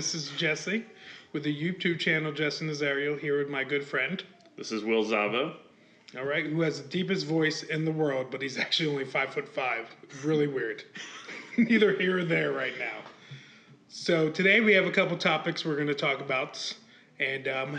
This is Jesse with the YouTube channel Jesse Nazario here with my good friend. This is Will Zavo. All right, who has the deepest voice in the world, but he's actually only 5'5". Really weird. Neither here or there right now. So today we have a couple topics we're going to talk about, and I'm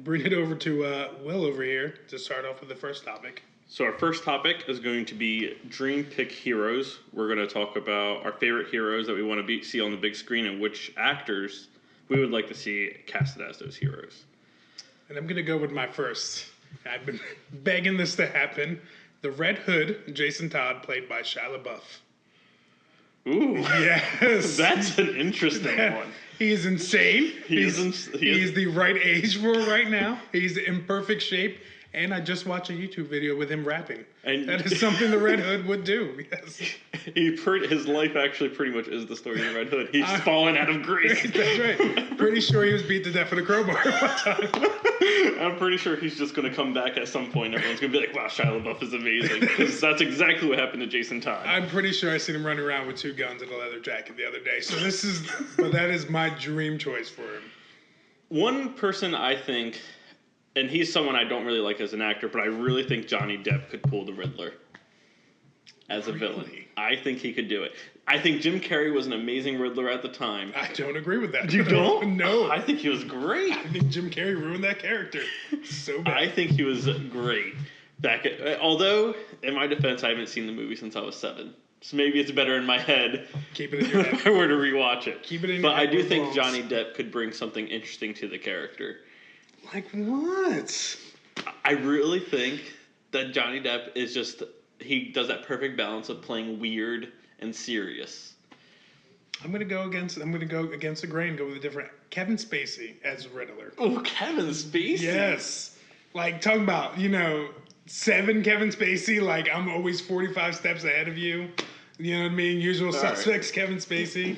bring it over to Will over here to start off with the first topic. So our first topic is going to be Dream Pick Heroes. We're going to talk about our favorite heroes that we want to see on the big screen and which actors we would like to see casted as those heroes. And I'm going to go with my first. I've been begging this to happen. The Red Hood, Jason Todd, played by Shia LaBeouf. Ooh. Yes. That's an interesting one. He is insane. He's the right age for it right now. He's in perfect shape. And I just watched a YouTube video with him rapping. And that is something the Red Hood would do. Yes. His life actually pretty much is the story of the Red Hood. He's fallen out of grace. That's right. Pretty sure he was beat to death with a crowbar one time. I'm pretty sure he's just going to come back at some point. Everyone's going to be like, wow, Shia LaBeouf is amazing. Because that's exactly what happened to Jason Todd. I'm pretty sure I seen him running around with 2 guns and a leather jacket the other day. So that is my dream choice for him. One person I think, and he's someone I don't really like as an actor, but I really think Johnny Depp could pull the Riddler as a villain. I think he could do it. I think Jim Carrey was an amazing Riddler at the time. I don't agree with that. You don't? No. I think he was great. I think Jim Carrey ruined that character so bad. I think he was great. Although, in my defense, I haven't seen the movie since I was 7. So maybe it's better in my head. Keep it in your head. If I were to rewatch it. Keep it in your head. But I do think Johnny Depp could bring something interesting to the character. Like what? I really think that Johnny Depp is he does that perfect balance of playing weird and serious. I'm gonna go against the grain. Go with a different Kevin Spacey as Riddler. Oh, Kevin Spacey. Yes, like talking about 7 Kevin Spacey. Like I'm always 45 steps ahead of you. You know what I mean? Usual suspects. Right. Kevin Spacey.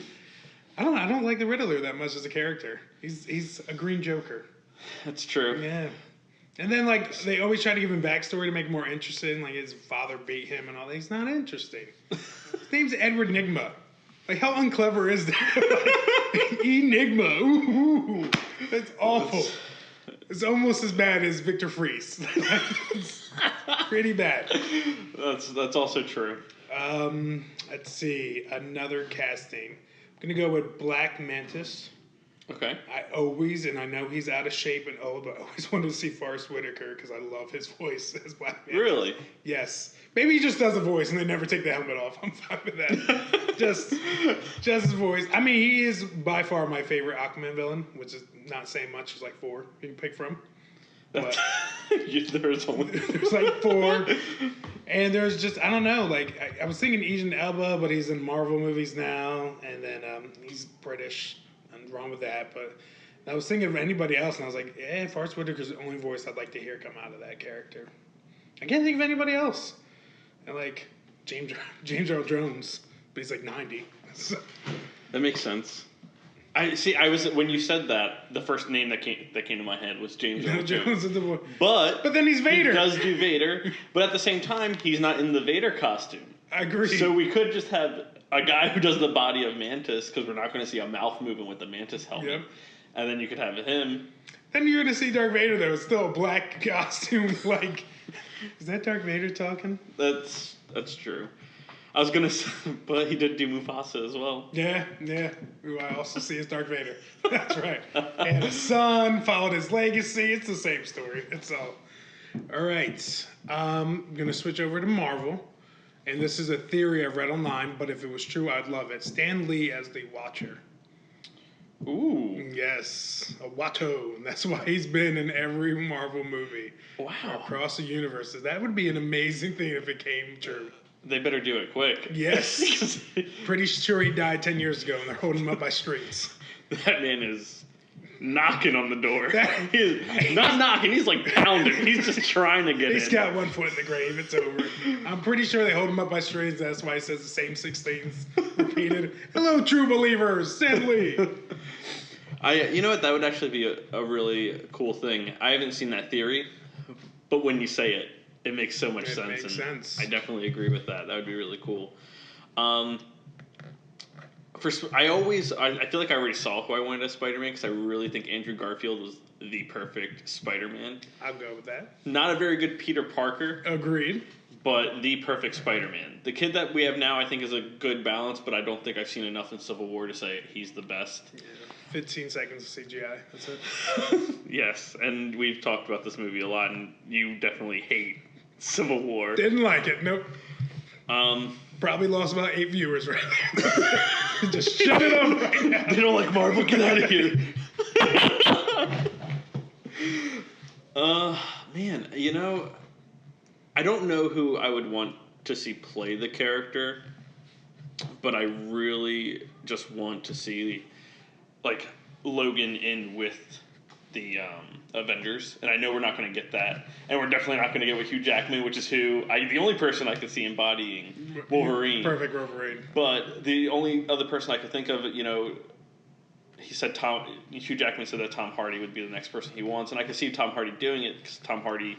I don't like the Riddler that much as a character. He's a green Joker. That's true. Yeah. And then, they always try to give him backstory to make it more interesting. Like, his father beat him and all that. He's not interesting. His name's Edward Nygma. Like, how unclever is that? Enigma. Ooh. That's awful. It's almost as bad as Victor Fries. It's pretty bad. That's also true. Let's see. Another casting. I'm going to go with Black Mantis. Okay. I know he's out of shape and old, but I always wanted to see Forrest Whitaker because I love his voice as Black Mantis. Really? Yes. Maybe he just does a voice and they never take the helmet off. I'm fine with that. just his voice. I mean, he is by far my favorite Aquaman villain, which is not saying much. There's like 4 you can pick from. But there's like 4. And there's just, I don't know, I was thinking Idris Elba, but he's in Marvel movies now, and then he's British. Nothing wrong with that, but I was thinking of anybody else, and I was like, Forrest Whitaker's the only voice I'd like to hear come out of that character. I can't think of anybody else. And James Earl Jones, but he's like 90. That makes sense. When you said that, the first name that came to my head was James Earl Jones. But then he's Vader. He does do Vader, but at the same time, he's not in the Vader costume. I agree. So we could just have a guy who does the body of Mantis, because we're not going to see a mouth moving with the Mantis helmet. Yep. And then you could have him. Then you're going to see Darth Vader, though. It's still a black costume. Is that Darth Vader talking? That's true. I was going to say, but he did do Mufasa as well. Yeah. Who I also see as Darth Vader. That's right. He had a son, followed his legacy. It's the same story. It's all right. I'm going to switch over to Marvel. And this is a theory I've read online, but if it was true, I'd love it. Stan Lee as the Watcher. Ooh. Yes. A Watto. That's why he's been in every Marvel movie. Wow. Across the universe. That would be an amazing thing if it came true. They better do it quick. Yes. Pretty sure he died 10 years ago, and they're holding him up by strings. That man is knocking on the door. He's not knocking, he's pounding. He's just trying to get in. He's got 1 foot in the grave. It's over. I'm pretty sure they hold him up by strings. That's why he says the same 6 things repeated. Hello, true believers. Stan Lee. You know what? That would actually be a really cool thing. I haven't seen that theory, but when you say it, it makes so much sense. It makes sense. I definitely agree with that. That would be really cool. I feel like I already saw who I wanted as Spider-Man because I really think Andrew Garfield was the perfect Spider-Man. I'll go with that. Not a very good Peter Parker. Agreed. But the perfect Spider-Man. The kid that we have now, I think, is a good balance, but I don't think I've seen enough in Civil War to say he's the best. Yeah. 15 seconds of CGI. That's it. Yes, and we've talked about this movie a lot, and you definitely hate Civil War. Didn't like it. Nope. Probably lost about 8 viewers right now. Just shut it off right now. They don't like Marvel. Get out of here. Man, I don't know who I would want to see play the character, but I really just want to see, like, Logan in with the Avengers, and I know we're not going to get that, and we're definitely not going to get with Hugh Jackman, which is the only person I could see embodying Wolverine. Perfect Wolverine. But the only other person I could think of, he said Hugh Jackman said that Tom Hardy would be the next person he wants, and I could see Tom Hardy doing it because Tom Hardy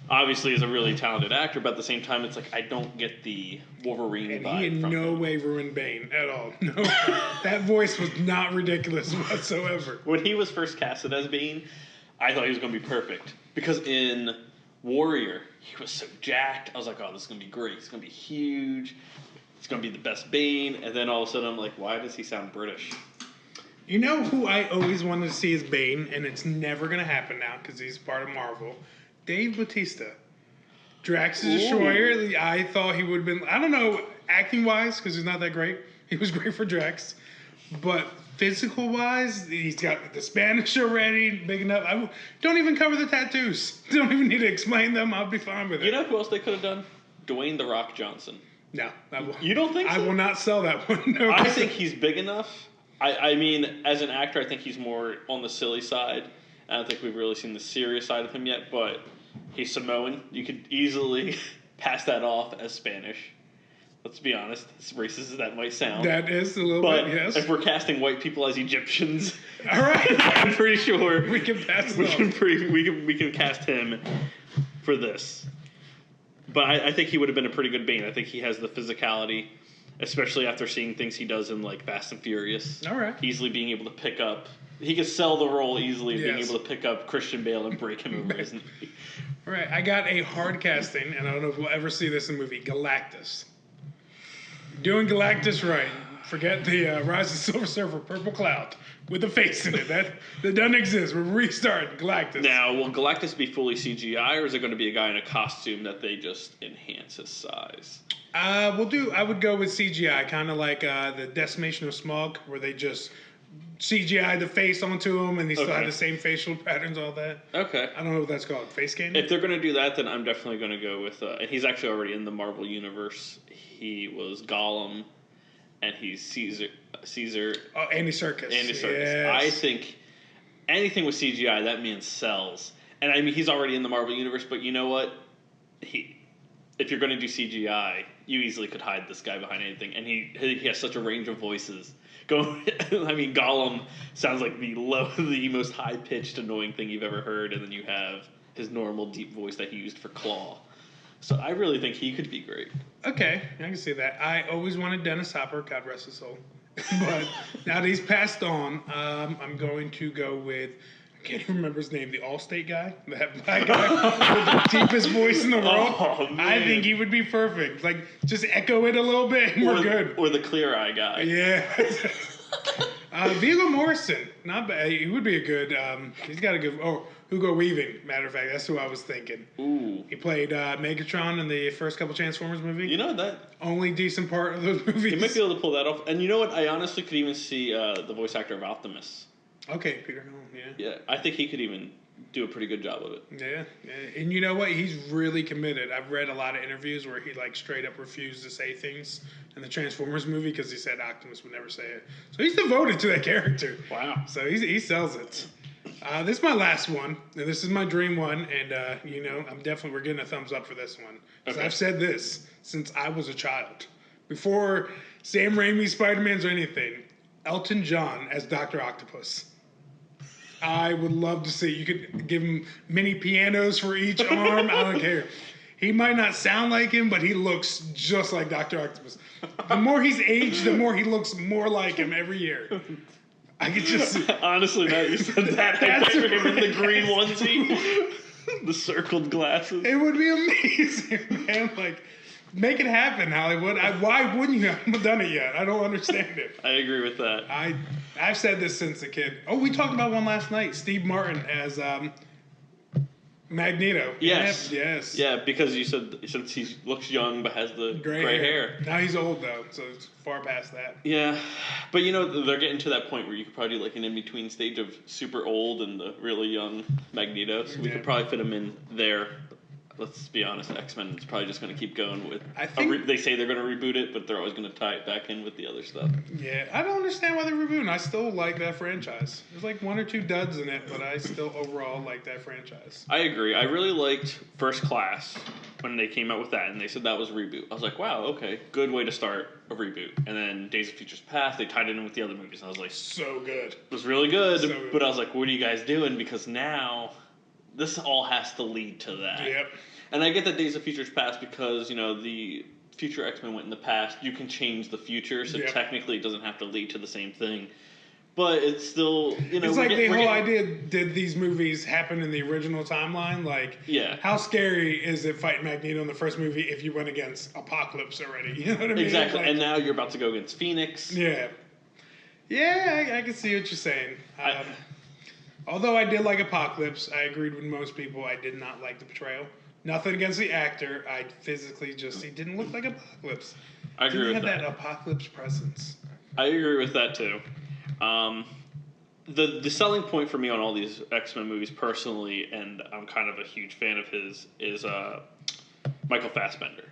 obviously is a really talented actor, but at the same time, it's like I don't get the Wolverine vibe. He in no way ruined Bane at all. No, that voice was not ridiculous whatsoever. When he was first casted as Bane, I thought he was going to be perfect because in Warrior he was so jacked. I was like, oh, this is going to be great. It's going to be huge. It's going to be the best Bane. And then all of a sudden, I'm like, why does he sound British? You know who I always wanted to see as Bane, and it's never going to happen now because he's part of Marvel. Dave Bautista. Drax's Destroyer. I thought he would have been, I don't know, acting-wise, because he's not that great. He was great for Drax. But physical-wise, he's got the Spanish already, big enough. Don't even cover the tattoos. Don't even need to explain them. I'll be fine with it. You know who else they could have done? Dwayne "The Rock" Johnson. No. You don't think so? I will not sell that one. No. I think he's big enough. I mean, as an actor, I think he's more on the silly side. I don't think we've really seen the serious side of him yet, but he's Samoan. You could easily pass that off as Spanish. Let's be honest, as racist as that might sound. That is a little but bit, yes. If we're casting white people as Egyptians, all right, I'm pretty sure we can pass it we can cast him for this. But I think he would have been a pretty good Bane. I think he has the physicality, especially after seeing things he does in like Fast and Furious. All right, easily being able to pick up. He could sell the role easily, being able to pick up Christian Bale and break him over his knee. All right, I got a hard casting, and I don't know if we'll ever see this in a movie. Galactus. Doing Galactus right. Forget the Rise of Silver Surfer Purple Cloud with a face in it. That doesn't exist. We're restarting Galactus. Now, will Galactus be fully CGI, or is it going to be a guy in a costume that they just enhance his size? I would go with CGI, kind of like the Decimation of Smog, where they just CGI the face onto him, and he still had the same facial patterns, all that. Okay. I don't know what that's called. Face scanning? If they're going to do that, then I'm definitely going to go with... and he's actually already in the Marvel Universe. He was Gollum, and he's Caesar. Oh, Andy Serkis. Andy Serkis. Yes. I think anything with CGI, that man sells. And I mean, he's already in the Marvel Universe, but you know what? If you're going to do CGI, you easily could hide this guy behind anything. And he has such a range of voices. Gollum sounds like the most high-pitched, annoying thing you've ever heard, and then you have his normal deep voice that he used for Claw. So I really think he could be great. Okay, I can see that. I always wanted Dennis Hopper, God rest his soul. But now that he's passed on, I'm going to go with, I can't even remember his name, the Allstate guy, that black guy with the deepest voice in the world. Oh, man. I think he would be perfect. Like, just echo it a little bit and we're good. Or the Clear Eye guy. Yeah. Viggo Mortensen, not bad. He would be a good, he's got a good, Hugo Weaving, matter of fact, that's who I was thinking. Ooh. He played Megatron in the first couple Transformers movies. You know that? Only decent part of those movies. He might be able to pull that off. And you know what? I honestly could even see the voice actor of Optimus. Okay, Peter Nolan, yeah. Yeah, I think he could even do a pretty good job of it. Yeah. And you know what? He's really committed. I've read a lot of interviews where he like straight up refused to say things in the Transformers movie because he said Optimus would never say it. So he's devoted to that character. Wow. So he sells it. This is my last one, and this is my dream one, and we're getting a thumbs up for this one. Because I've said this since I was a child. Before Sam Raimi's Spider-Man's or anything, Elton John as Dr. Octopus. I would love to see. You could give him mini pianos for each arm. I don't care. He might not sound like him, but he looks just like Dr. Octopus. The more he's aged, the more he looks more like him every year. I could just... Honestly, now you said that, I picture him in the green onesie. The circled glasses. It would be amazing, man. Like, make it happen, Hollywood. Why wouldn't you have done it yet? I don't understand it. I agree with that. I've said this since a kid. Oh, we talked about one last night. Steve Martin as Magneto. Yes. Yes. Yeah, because you said since he looks young but has the gray hair. Now he's old, though, so it's far past that. Yeah. But, they're getting to that point where you could probably do like an in-between stage of super old and the really young Magneto. So we could probably fit him in there. Let's be honest, X-Men is probably just going to keep going with... they say they're going to reboot it, but they're always going to tie it back in with the other stuff. Yeah, I don't understand why they're rebooting. I still like that franchise. There's like one or two duds in it, but I still overall like that franchise. I agree. I really liked First Class when they came out with that, and they said that was a reboot. I was like, wow, okay, good way to start a reboot. And then Days of Futures Past, they tied it in with the other movies, and I was like... So good. It was really good, so good. But I was like, what are you guys doing? Because now... this all has to lead to that. Yep. And I get that Days of Futures Past because, the future X-Men went in the past. You can change the future, so technically it doesn't have to lead to the same thing. But it's still, It's like the whole idea, did these movies happen in the original timeline? Like, how scary is it fighting Magneto in the first movie if you went against Apocalypse already? You know what I mean? Exactly. Like, and now you're about to go against Phoenix. Yeah. Yeah, I can see what you're saying. Although I did like Apocalypse, I agreed with most people. I did not like the portrayal. Nothing against the actor. I physically he didn't look like Apocalypse. I agree with that. He had that Apocalypse presence. I agree with that too. The selling point for me on all these X-Men movies personally, and I'm kind of a huge fan of his, is Michael Fassbender.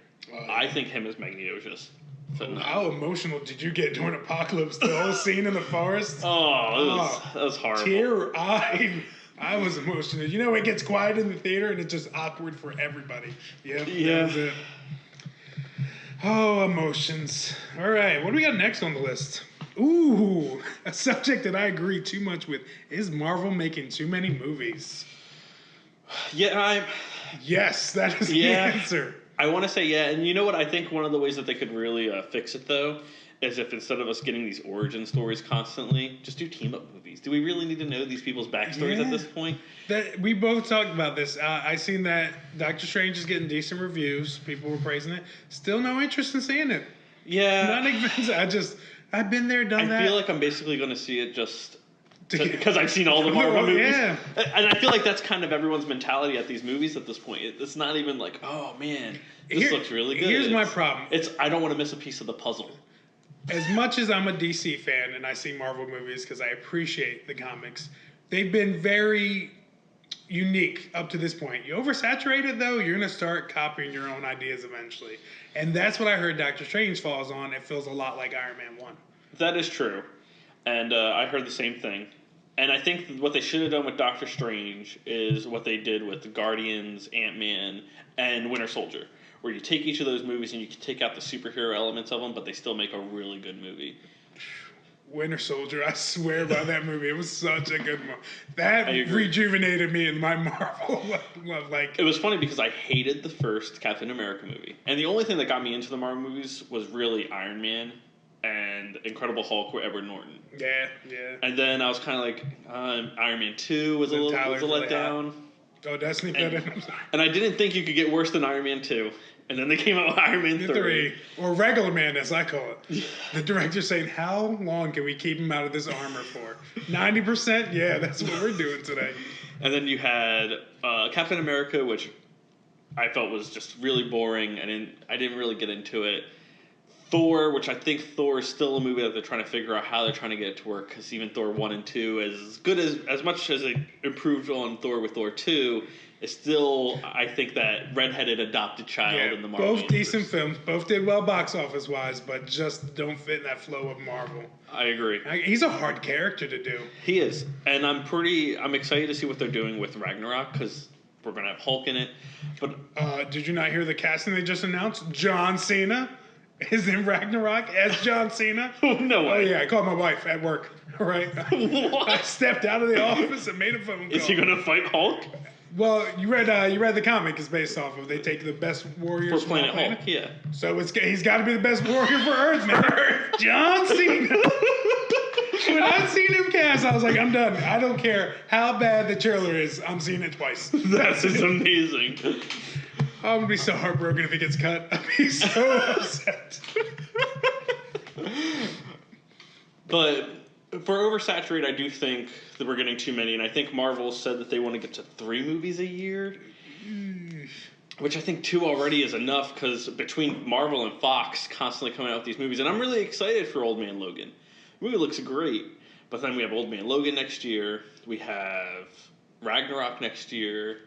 I think him as Magneto is just phenomenal. How emotional did you get during Apocalypse? The whole scene in the forest? That was horrible. I was emotional. It gets quiet in the theater and it's just awkward for everybody. Yep, yeah. That was it. Oh, emotions. All right, what do we got next on the list? Ooh, a subject that I agree too much with. Is Marvel making too many movies? Yeah, Yes, that is the answer. I want to say yeah, and you know what? I think one of the ways that they could really fix it, though, is if instead of us getting these origin stories constantly, just do team-up movies. Do we really need to know these people's backstories at this point? We both talked about this. I seen that Doctor Strange is getting decent reviews. People were praising it. Still no interest in seeing it. Yeah. Not expensive. I've been there, done that. I feel like I'm basically going to see it just... because I've seen all the Marvel movies. Yeah. And I feel like that's kind of everyone's mentality at these movies at this point. It's not even like, oh, man, this looks really good. Here's my problem. I don't want to miss a piece of the puzzle. As much as I'm a DC fan and I see Marvel movies because I appreciate the comics, they've been very unique up to this point. You oversaturate it, though, you're going to start copying your own ideas eventually. And that's what I heard Doctor Strange falls on. It feels a lot like Iron Man 1. That is true. And I heard the same thing. And I think what they should have done with Doctor Strange is what they did with the Guardians, Ant-Man, and Winter Soldier, where you take each of those movies and you can take out the superhero elements of them, but they still make a really good movie. Winter Soldier, I swear by that movie. It was such a good movie. That rejuvenated me in my Marvel love. It was funny because I hated the first Captain America movie. And the only thing that got me into the Marvel movies was really Iron Man and Incredible Hulk with Edward Norton. Yeah. And then I was kind of like, Iron Man 2 was a letdown. Oh, Destiny put in. I'm sorry. And I didn't think you could get worse than Iron Man 2. And then they came out with Iron Man 3. Or Regular Man, as I call it. The director's saying, how long can we keep him out of this armor for? 90%? Yeah, that's what we're doing today. And then you had Captain America, which I felt was just really boring. I didn't really get into it. Thor, which I think Thor is still a movie that they're trying to figure out how they're trying to get it to work, because even Thor 1 and 2, as good as much as it improved on Thor with Thor 2, is still, I think, that redheaded adopted child in the Marvel universe. Decent films. Both did well box office-wise, but just don't fit in that flow of Marvel. I agree. He's a hard character to do. He is. And I'm excited to see what they're doing with Ragnarok, because we're going to have Hulk in it. But did you not hear the casting they just announced? John Cena is in Ragnarok as John Cena. No way. Oh, yeah. I called my wife at work. All right. What? I stepped out of the office and made a phone call. Is he going to fight Hulk? Well, you read the comic is based off of. They take the best warriors For from Planet all planet. Hulk, yeah. So he's got to be the best warrior for Earth, man. John Cena. When I seen him cast, I was like, I'm done. I don't care how bad the trailer is. I'm seeing it twice. That is amazing. I'm gonna be so heartbroken if he gets cut. I'll be so upset. But for oversaturate, I do think that we're getting too many, and I think Marvel said that they want to get to 3 movies a year, which I think 2 already is enough because between Marvel and Fox constantly coming out with these movies, and I'm really excited for Old Man Logan. The movie looks great, but then we have Old Man Logan next year. We have Ragnarok next year.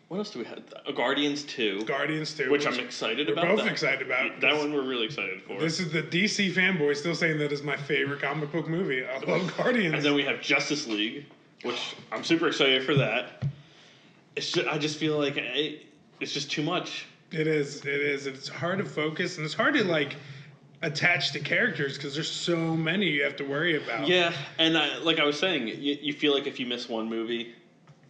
What else do we have? Guardians 2. Guardians 2. Which I'm excited about. We're both excited about. That one we're really excited for. This is the DC fanboy still saying that is my favorite comic book movie. I love Guardians. And then we have Justice League, which I'm super excited for that. I just feel like it's just too much. It is. It's hard to focus, and it's hard to, like, attach to characters because there's so many you have to worry about. Yeah, and like I was saying, you feel like if you miss one movie,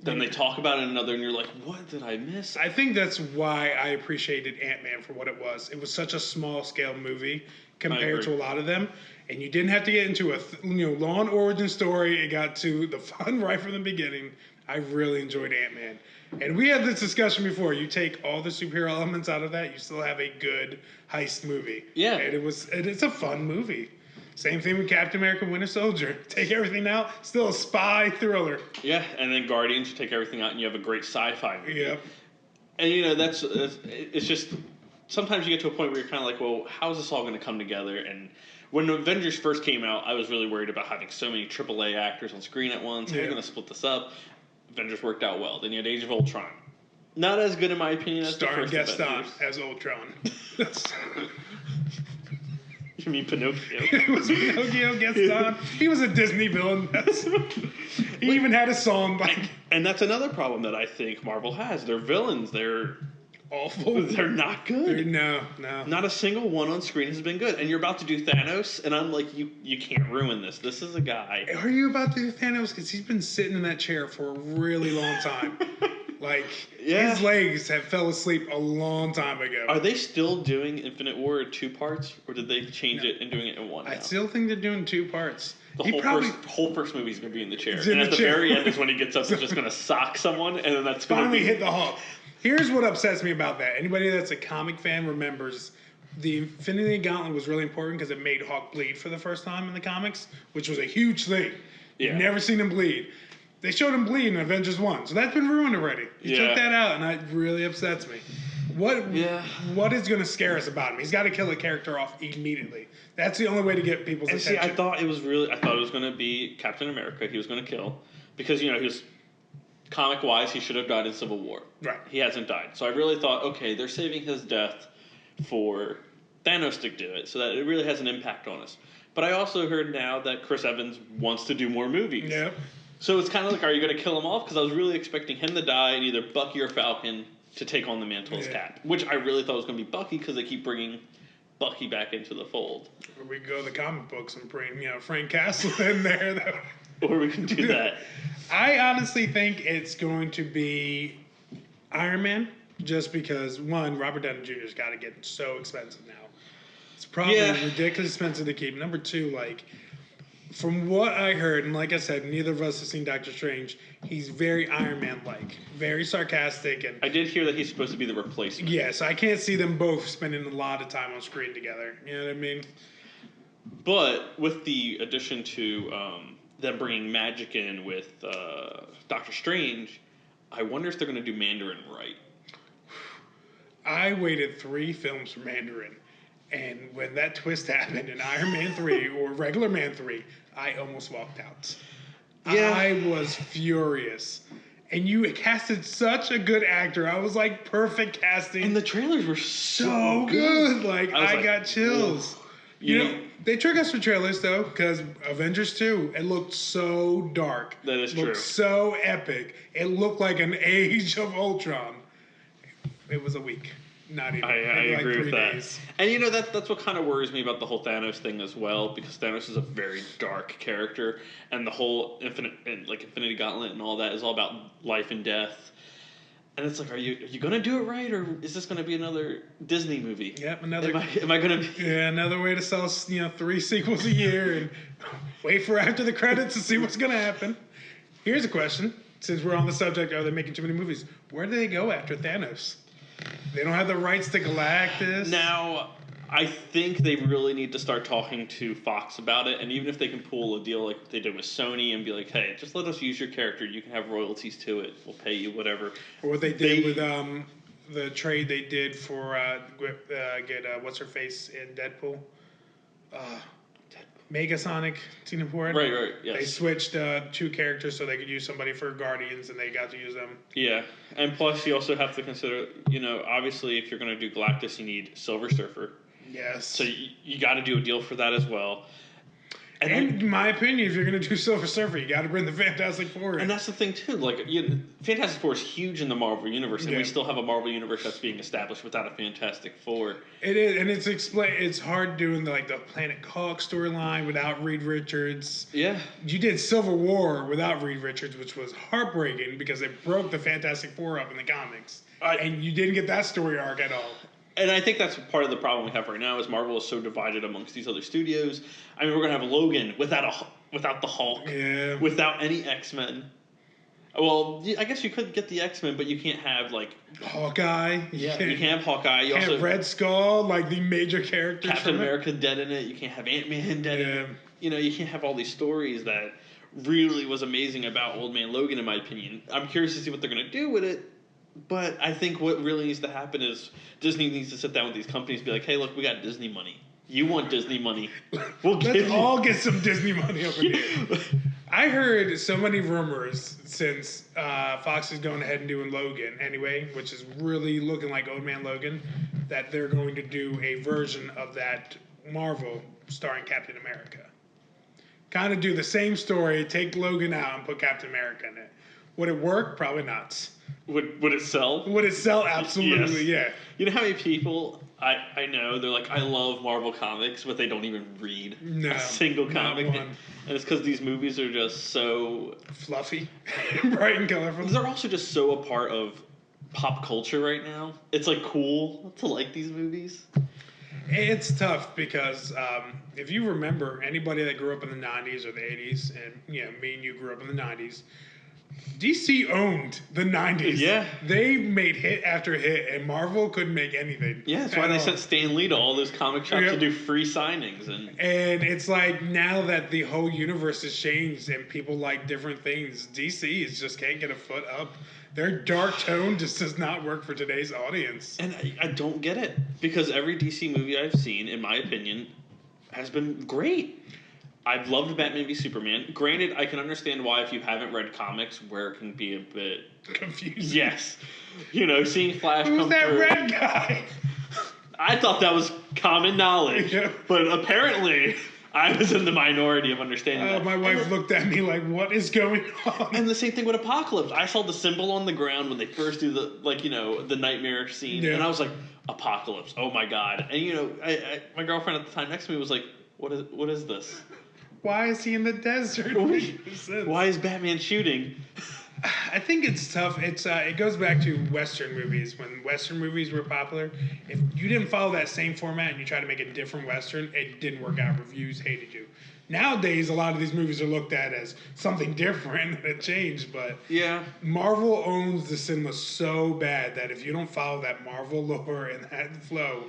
then they talk about it in another, and you're like, what did I miss? I think that's why I appreciated Ant-Man for what it was. It was such a small-scale movie compared to a lot of them, and you didn't have to get into a long origin story. It got to the fun right from the beginning. I really enjoyed Ant-Man. And we had this discussion before. You take all the superhero elements out of that, you still have a good heist movie. Yeah. And it's a fun movie. Same thing with Captain America Winter Soldier. Take everything out, still a spy thriller. Yeah, and then Guardians, you take everything out and you have a great sci-fi movie. Yep. And it's just, sometimes you get to a point where you're kind of like, well, how is this all going to come together? And when Avengers first came out, I was really worried about having so many AAA actors on screen at once. How are you going to split this up? Avengers worked out well. Then you had Age of Ultron. Not as good in my opinion as Starring the first Gaston Avengers. as Ultron. You mean Pinocchio? It was Pinocchio, Gaston. He was a Disney villain. He even had a song. And that's another problem that I think Marvel has. Their villains, they're awful. They're not good. No. Not a single one on screen has been good. And you're about to do Thanos, and I'm like, you can't ruin this. This is a guy. Are you about to do Thanos? Because he's been sitting in that chair for a really long time. His legs have fell asleep a long time ago. Are they still doing Infinite War in 2 parts, or did they change it and doing it in 1 now? I still think they're doing 2 parts. The whole first movie is going to be in the chair. And at the very end is when he gets up and just going to sock someone, and then that's going to finally hit the Hulk. Here's what upsets me about that. Anybody that's a comic fan remembers the Infinity Gauntlet was really important because it made Hulk bleed for the first time in the comics, which was a huge thing. Yeah. You've never seen him bleed. They showed him bleed in Avengers 1, so that's been ruined already. You took that out, and that really upsets me. What is going to scare us about him? He's got to kill a character off immediately. That's the only way to get people's attention. See, I thought it was going to be Captain America. He was going to kill because he was comic-wise, he should have died in Civil War. Right. He hasn't died, so I really thought, okay, they're saving his death for Thanos to do it, so that it really has an impact on us. But I also heard now that Chris Evans wants to do more movies. Yeah. So it's kind of like, are you going to kill him off? Because I was really expecting him to die and either Bucky or Falcon to take on the mantle as Cap, which I really thought was going to be Bucky because they keep bringing Bucky back into the fold. Or we go to the comic books and bring Frank Castle in there. Or we can do that. I honestly think it's going to be Iron Man, just because, one, Robert Downey Jr.'s got to get so expensive now. It's probably ridiculously expensive to keep. Number two, from what I heard, and like I said, neither of us have seen Doctor Strange, he's very Iron Man-like, very sarcastic. And I did hear that he's supposed to be the replacement. Yes, I can't see them both spending a lot of time on screen together. You know what I mean? But with the addition to them bringing magic in with Doctor Strange, I wonder if they're going to do Mandarin right. I waited 3 films for Mandarin. And when that twist happened in Iron Man 3 or Regular Man 3, I almost walked out. Yeah. I was furious. And you casted such a good actor. I was like, perfect casting. And the trailers were so good. I got chills. Whoa. You know, they trick us for trailers, though, because Avengers 2, it looked so dark. That is true. It looked so epic. It looked like an Age of Ultron. It was a week. Not even. I Maybe like agree 3 with that. days. And that's what kind of worries me about the whole Thanos thing as well, because Thanos is a very dark character, and the whole Infinity Gauntlet and all that is all about life and death. And it's like, are you gonna do it right, or is this gonna be another Disney movie? Yep, another. Am I gonna be? Yeah, another way to sell 3 sequels a year and wait for after the credits to see what's gonna happen. Here's a question: since we're on the subject, are they making too many movies? Where do they go after Thanos? They don't have the rights to Galactus. Now, I think they really need to start talking to Fox about it, and even if they can pull a deal like they did with Sony and be like, hey, just let us use your character, you can have royalties to it, we'll pay you whatever. Or what they did with the trade they did for get what's her face in Deadpool. Megasonic, Tina Ford. Right, yes. They switched 2 characters so they could use somebody for Guardians, and they got to use them. Yeah, and plus you also have to consider, obviously if you're going to do Galactus, you need Silver Surfer. Yes. So you got to do a deal for that as well. And in my opinion, if you're going to do Silver Surfer, you got to bring the Fantastic Four in. And that's the thing, too. Like, Fantastic Four is huge in the Marvel Universe, and we still have a Marvel Universe that's being established without a Fantastic Four. It is, and it's hard doing the Planet Hulk storyline without Reed Richards. Yeah. You did Civil War without Reed Richards, which was heartbreaking because it broke the Fantastic Four up in the comics. And you didn't get that story arc at all. And I think that's part of the problem we have right now is Marvel is so divided amongst these other studios. I mean, we're going to have Logan without the Hulk. Yeah. Without any X-Men. Well, I guess you could get the X-Men, but you can't have, Hawkeye. Yeah, you can't have Hawkeye. You can't also have Red Skull, the major characters. Captain America dead in it. You can't have Ant-Man dead in it. You can't have all these stories that really was amazing about Old Man Logan, in my opinion. I'm curious to see what they're going to do with it. But I think what really needs to happen is Disney needs to sit down with these companies and be like, hey, look, we got Disney money. You want Disney money. Let's all get some Disney money over here. I heard so many rumors since Fox is going ahead and doing Logan anyway, which is really looking like Old Man Logan, that they're going to do a version of that Marvel starring Captain America. Kind of do the same story, take Logan out and put Captain America in it. Would it work? Probably not. Would it sell? Would it sell? Absolutely, yes. Yeah. You know how many people I know, they're like, I love Marvel comics, but they don't even read a single comic. And it's because these movies are just so... fluffy, bright and colorful. They're also just so a part of pop culture right now. It's cool to like these movies. It's tough because if you remember, anybody that grew up in the 90s or the 80s, and me and you grew up in the 90s, DC owned the 90s. Yeah. They made hit after hit, and Marvel couldn't make anything. Yeah, that's why they sent Stan Lee to all those comic shops to do free signings. And it's now that the whole universe has changed and people like different things, DC just can't get a foot up. Their dark tone just does not work for today's audience. And I don't get it, because every DC movie I've seen, in my opinion, has been great. I've loved Batman v Superman. Granted, I can understand why, if you haven't read comics, where it can be a bit confusing. Yes. Seeing Flash come through. Who's that red guy? I thought that was common knowledge. Yeah. But apparently, I was in the minority of understanding that. My wife looked at me like, what is going on? And the same thing with Apocalypse. I saw the symbol on the ground when they first do the nightmare scene. Yeah. And I was like, Apocalypse. Oh my God. And my girlfriend at the time next to me was like, what is this? Why is he in the desert? Why is Batman shooting? I think it's tough. It goes back to Western movies. When Western movies were popular, if you didn't follow that same format and you tried to make a different Western, it didn't work out. Reviews hated you. Nowadays, a lot of these movies are looked at as something different and it changed. But yeah, Marvel owns the cinema so bad that if you don't follow that Marvel lore and that flow,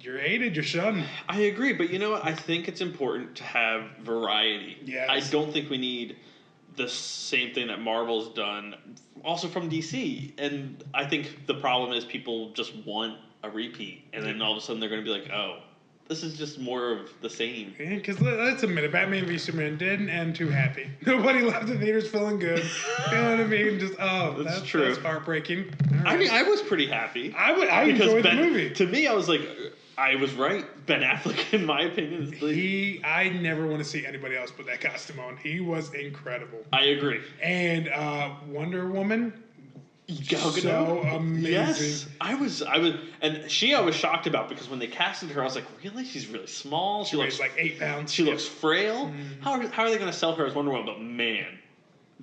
you're hated, you're shunned. I agree, but you know what? I think it's important to have variety. Yes. I don't think we need the same thing that Marvel's done, also from DC. And I think the problem is people just want a repeat, and then all of a sudden they're going to be like, oh, this is just more of the same. Because let's admit it, Batman v Superman didn't end too happy. Nobody left the theaters feeling good. You know what I mean? Just that's true. That's heartbreaking. Right. I mean, I was pretty happy. I enjoyed the movie. To me, I was like, I was right. Ben Affleck, in my opinion, is I never want to see anybody else put that costume on. He was incredible. I agree. And Wonder Woman, Gal Gadot. So amazing. Yes, I was, and I was shocked about because when they casted her, I was like, really? She's really small. She weighs like 8 pounds. She looks frail. How are they going to sell her as Wonder Woman? But man,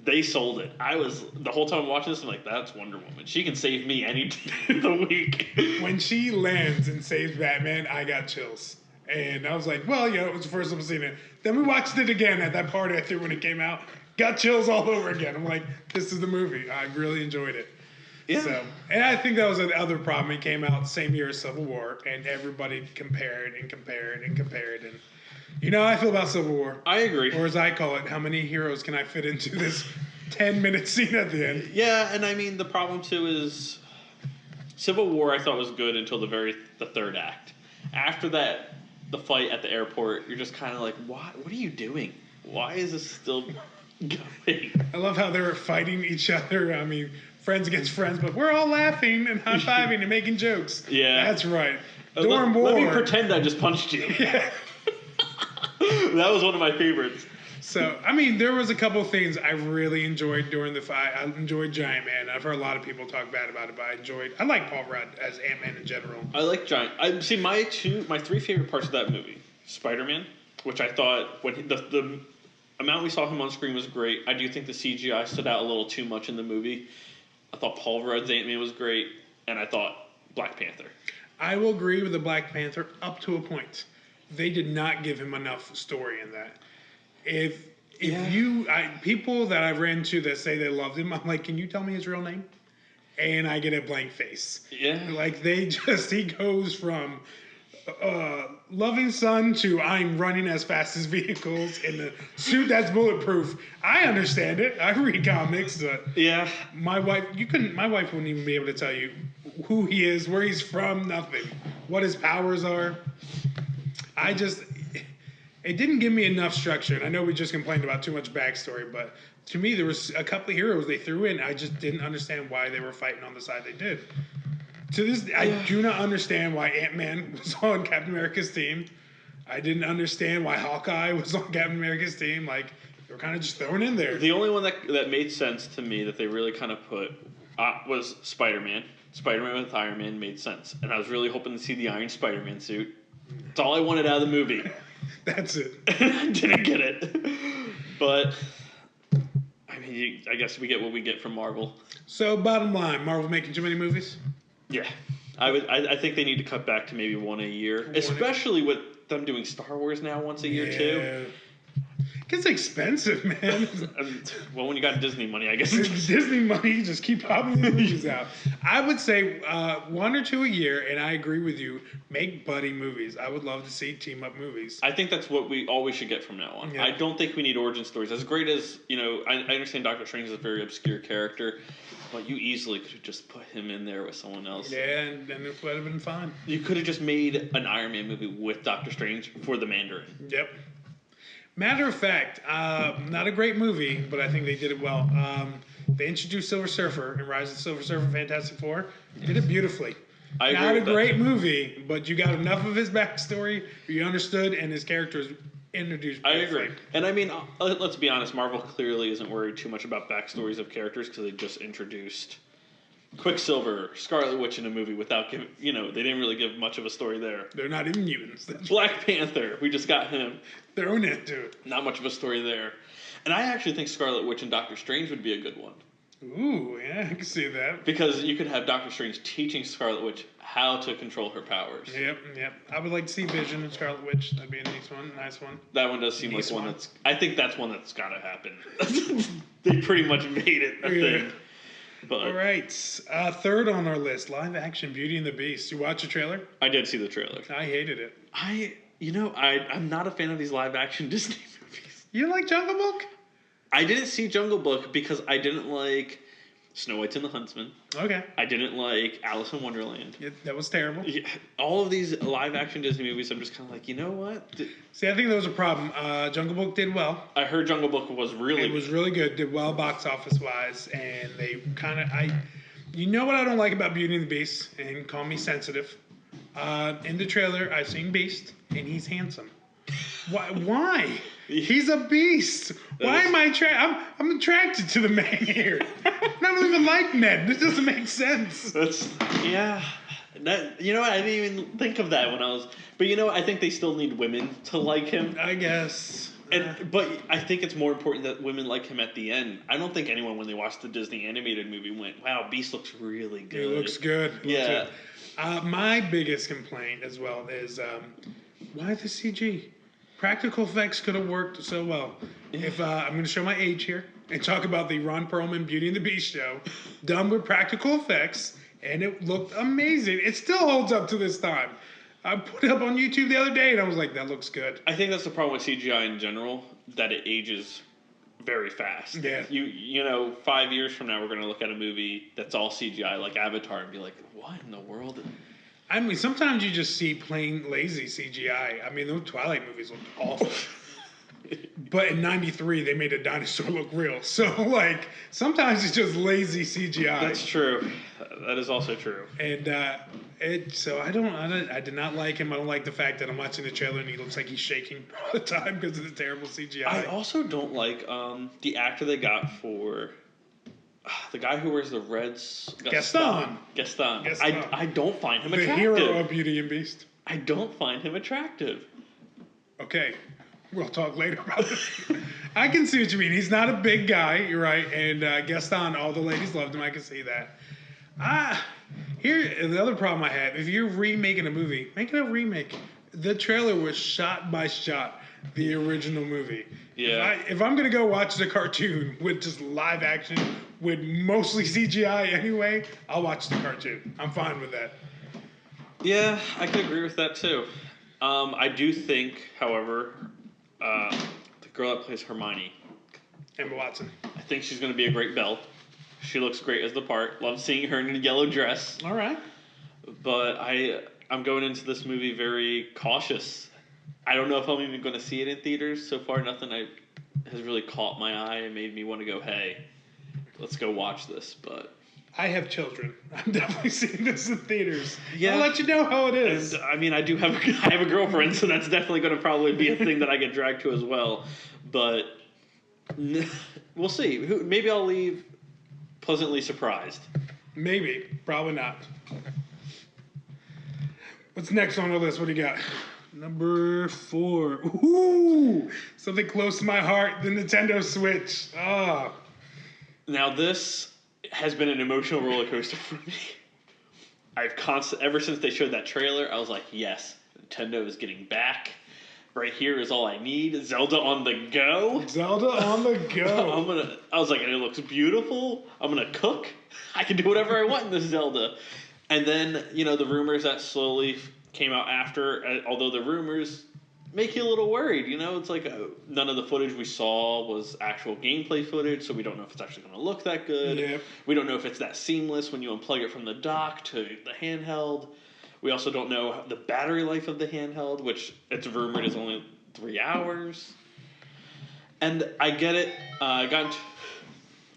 they sold it. I was the whole time watching this. I'm like, that's Wonder Woman. She can save me any day of the week. When she lands and saves Batman, I got chills. And I was like, well, it was the first time I've seen it. Then we watched it again at that party I threw when it came out. Got chills all over again. I'm like, this is the movie. I really enjoyed it. Yeah. So, and I think that was the other problem. It came out the same year as Civil War, and everybody compared and compared and compared. And you know how I feel about Civil War. I agree. Or as I call it, how many heroes can I fit into this 10-minute scene at the end? Yeah, and I mean, the problem too is Civil War I thought was good until the third act. After that, the fight at the airport, you're just kind of like, what are you doing? Why is this still going? I love how they were fighting each other. I mean, friends against friends, but we're all laughing and high-fiving and making jokes. Yeah. That's right. Let me pretend I just punched you. Yeah. That was one of my favorites. So, I mean, there was a couple things I really enjoyed during the fight. I enjoyed Giant Man. I've heard a lot of people talk bad about it, but I like Paul Rudd as Ant-Man in general. I like Giant. My three favorite parts of that movie: Spider-Man, which I thought when the amount we saw him on screen was great. I do think the CGI stood out a little too much in the movie. I thought Paul Rudd's Ant-Man was great, and I thought Black Panther. I will agree with the Black Panther up to a point. They did not give him enough story in that. If people that I've ran into that say they loved him, I'm like, can you tell me his real name? And I get a blank face. Yeah. Like he goes from loving son to I'm running as fast as vehicles in the suit that's bulletproof. I understand it. I read comics, but yeah, my wife wouldn't even be able to tell you who he is, where he's from, nothing, what his powers are. It didn't give me enough structure. And I know we just complained about too much backstory, but to me, there was a couple of heroes they threw in. I just didn't understand why they were fighting on the side they did. To this, I do not understand why Ant-Man was on Captain America's team. I didn't understand why Hawkeye was on Captain America's team. Like, they were kind of just thrown in there. The only one that made sense to me that they really kind of put was Spider-Man. Spider-Man with Iron Man made sense. And I was really hoping to see the Iron Spider-Man suit. That's all I wanted out of the movie. That's it. I didn't get it. But, I mean, I guess we get what we get from Marvel. So, bottom line, Marvel making too many movies? Yeah. I think they need to cut back to maybe one a year. Especially with them doing Star Wars now once a year, too. It's expensive, man. Well, when you got Disney money, I guess. Disney money, just keep popping the movies out. I would say one or two a year, and I agree with you. Make buddy movies. I would love to see team-up movies. I think that's what we always should get from now on. Yeah. I don't think we need origin stories. As great as, I understand Doctor Strange is a very obscure character, but you easily could have just put him in there with someone else. Yeah, and it would have been fine. You could have just made an Iron Man movie with Doctor Strange for the Mandarin. Yep. Matter of fact, not a great movie, but I think they did it well. They introduced Silver Surfer in Rise of the Silver Surfer Fantastic Four. Did it beautifully. Not a great movie, but you got enough of his backstory, you understood, and his characters introduced beautifully. I agree. And I mean, let's be honest, Marvel clearly isn't worried too much about backstories of characters because they just introduced Quicksilver, Scarlet Witch in a movie without giving, they didn't really give much of a story there. They're not even mutants. Black Panther, we just got him. Thrown into it. Not much of a story there. And I actually think Scarlet Witch and Doctor Strange would be a good one. Ooh, yeah, I can see that. Because you could have Doctor Strange teaching Scarlet Witch how to control her powers. Yep. I would like to see Vision and Scarlet Witch. That'd be a nice one. That one does seem like one that's... I think that's one that's got to happen. They pretty much made it a thing. But, all right. Third on our list, live action Beauty and the Beast. You watch the trailer? I did see the trailer. I hated it. I'm not a fan of these live action Disney movies. You like Jungle Book? I didn't see Jungle Book because I didn't like Snow White and the Huntsman. Okay. I didn't like Alice in Wonderland. Yeah, that was terrible. Yeah, all of these live action Disney movies, I'm just kind of like, you know what? See, I think there was a problem. Jungle Book did well. I heard Jungle Book was really good. It was really good. Did well box office wise, and they kind of you know what I don't like about Beauty and the Beast, and call me sensitive. In the trailer, I've seen Beast, and he's handsome. Why? He's a beast. Why am I I'm attracted to the man here. I don't even like men. This doesn't make sense. Yeah. You know what? I didn't even think of that when I was. But you know, I think they still need women to like him. I guess. But I think it's more important that women like him at the end. I don't think anyone, when they watched the Disney animated movie, went, "Wow, Beast looks really good." It looks good. Yeah. My biggest complaint as well is why the CG? Practical effects could have worked so well. If I'm going to show my age here and talk about the Ron Perlman Beauty and the Beast show, done with practical effects, and it looked amazing. It still holds up to this time. I put it up on YouTube the other day, and I was like, that looks good. I think that's the problem with CGI in general, that it ages very fast. Yeah. You know, 5 years from now, we're going to look at a movie that's all CGI, like Avatar, and be like, what in the world? I mean, sometimes you just see plain lazy CGI. I mean, those Twilight movies looked awful. But in '93, they made a dinosaur look real. So, like, sometimes it's just lazy CGI. That's true. That is also true. And so I did not like him. I don't like the fact that I'm watching the trailer and he looks like he's shaking all the time because of the terrible CGI. I also don't like the actor they got for the guy who wears the reds. Gaston. I don't find him attractive. The hero of Beauty and Beast. I don't find him attractive. Okay. We'll talk later about this. I can see what you mean. He's not a big guy, you're right. And Gaston, all the ladies loved him. I can see that. Here, the other problem I have, if you're remaking a movie, make it a remake. The trailer was shot by shot the original movie. Yeah. If I'm going to go watch the cartoon with just live action, with mostly CGI anyway, I'll watch the cartoon. I'm fine with that. Yeah, I could agree with that too. I do think, however, the girl that plays Hermione, Emma Watson, I think she's going to be a great Belle. She looks great as the part. Love seeing her in a yellow dress. All right. But I'm going into this movie very cautious. I don't know if I'm even going to see it in theaters. So far, nothing has really caught my eye and made me want to go, hey, let's go watch this. But I have children. I'm definitely seeing this in theaters. Yeah. I'll let you know how it is. And, I mean, I have a girlfriend, so that's definitely going to probably be a thing that I get dragged to as well. But we'll see. Maybe I'll leave pleasantly surprised. Maybe. Probably not. What's next on the list? What do you got? Number 4. Ooh! Something close to my heart. The Nintendo Switch. Oh. Now, this has been an emotional roller coaster for me. Ever since they showed that trailer, I was like, yes, Nintendo is getting back. Right here is all I need. Zelda on the go. Zelda on the go. I was like, it looks beautiful. I'm gonna cook. I can do whatever I want in this Zelda. And then, the rumors that slowly came out after, although the rumors make you a little worried. It's like none of the footage we saw was actual gameplay footage, so we don't know if it's actually going to look that good. Yep. We don't know if it's that seamless when you unplug it from the dock to the handheld. We also don't know the battery life of the handheld, which it's rumored is only 3 hours. And I get it.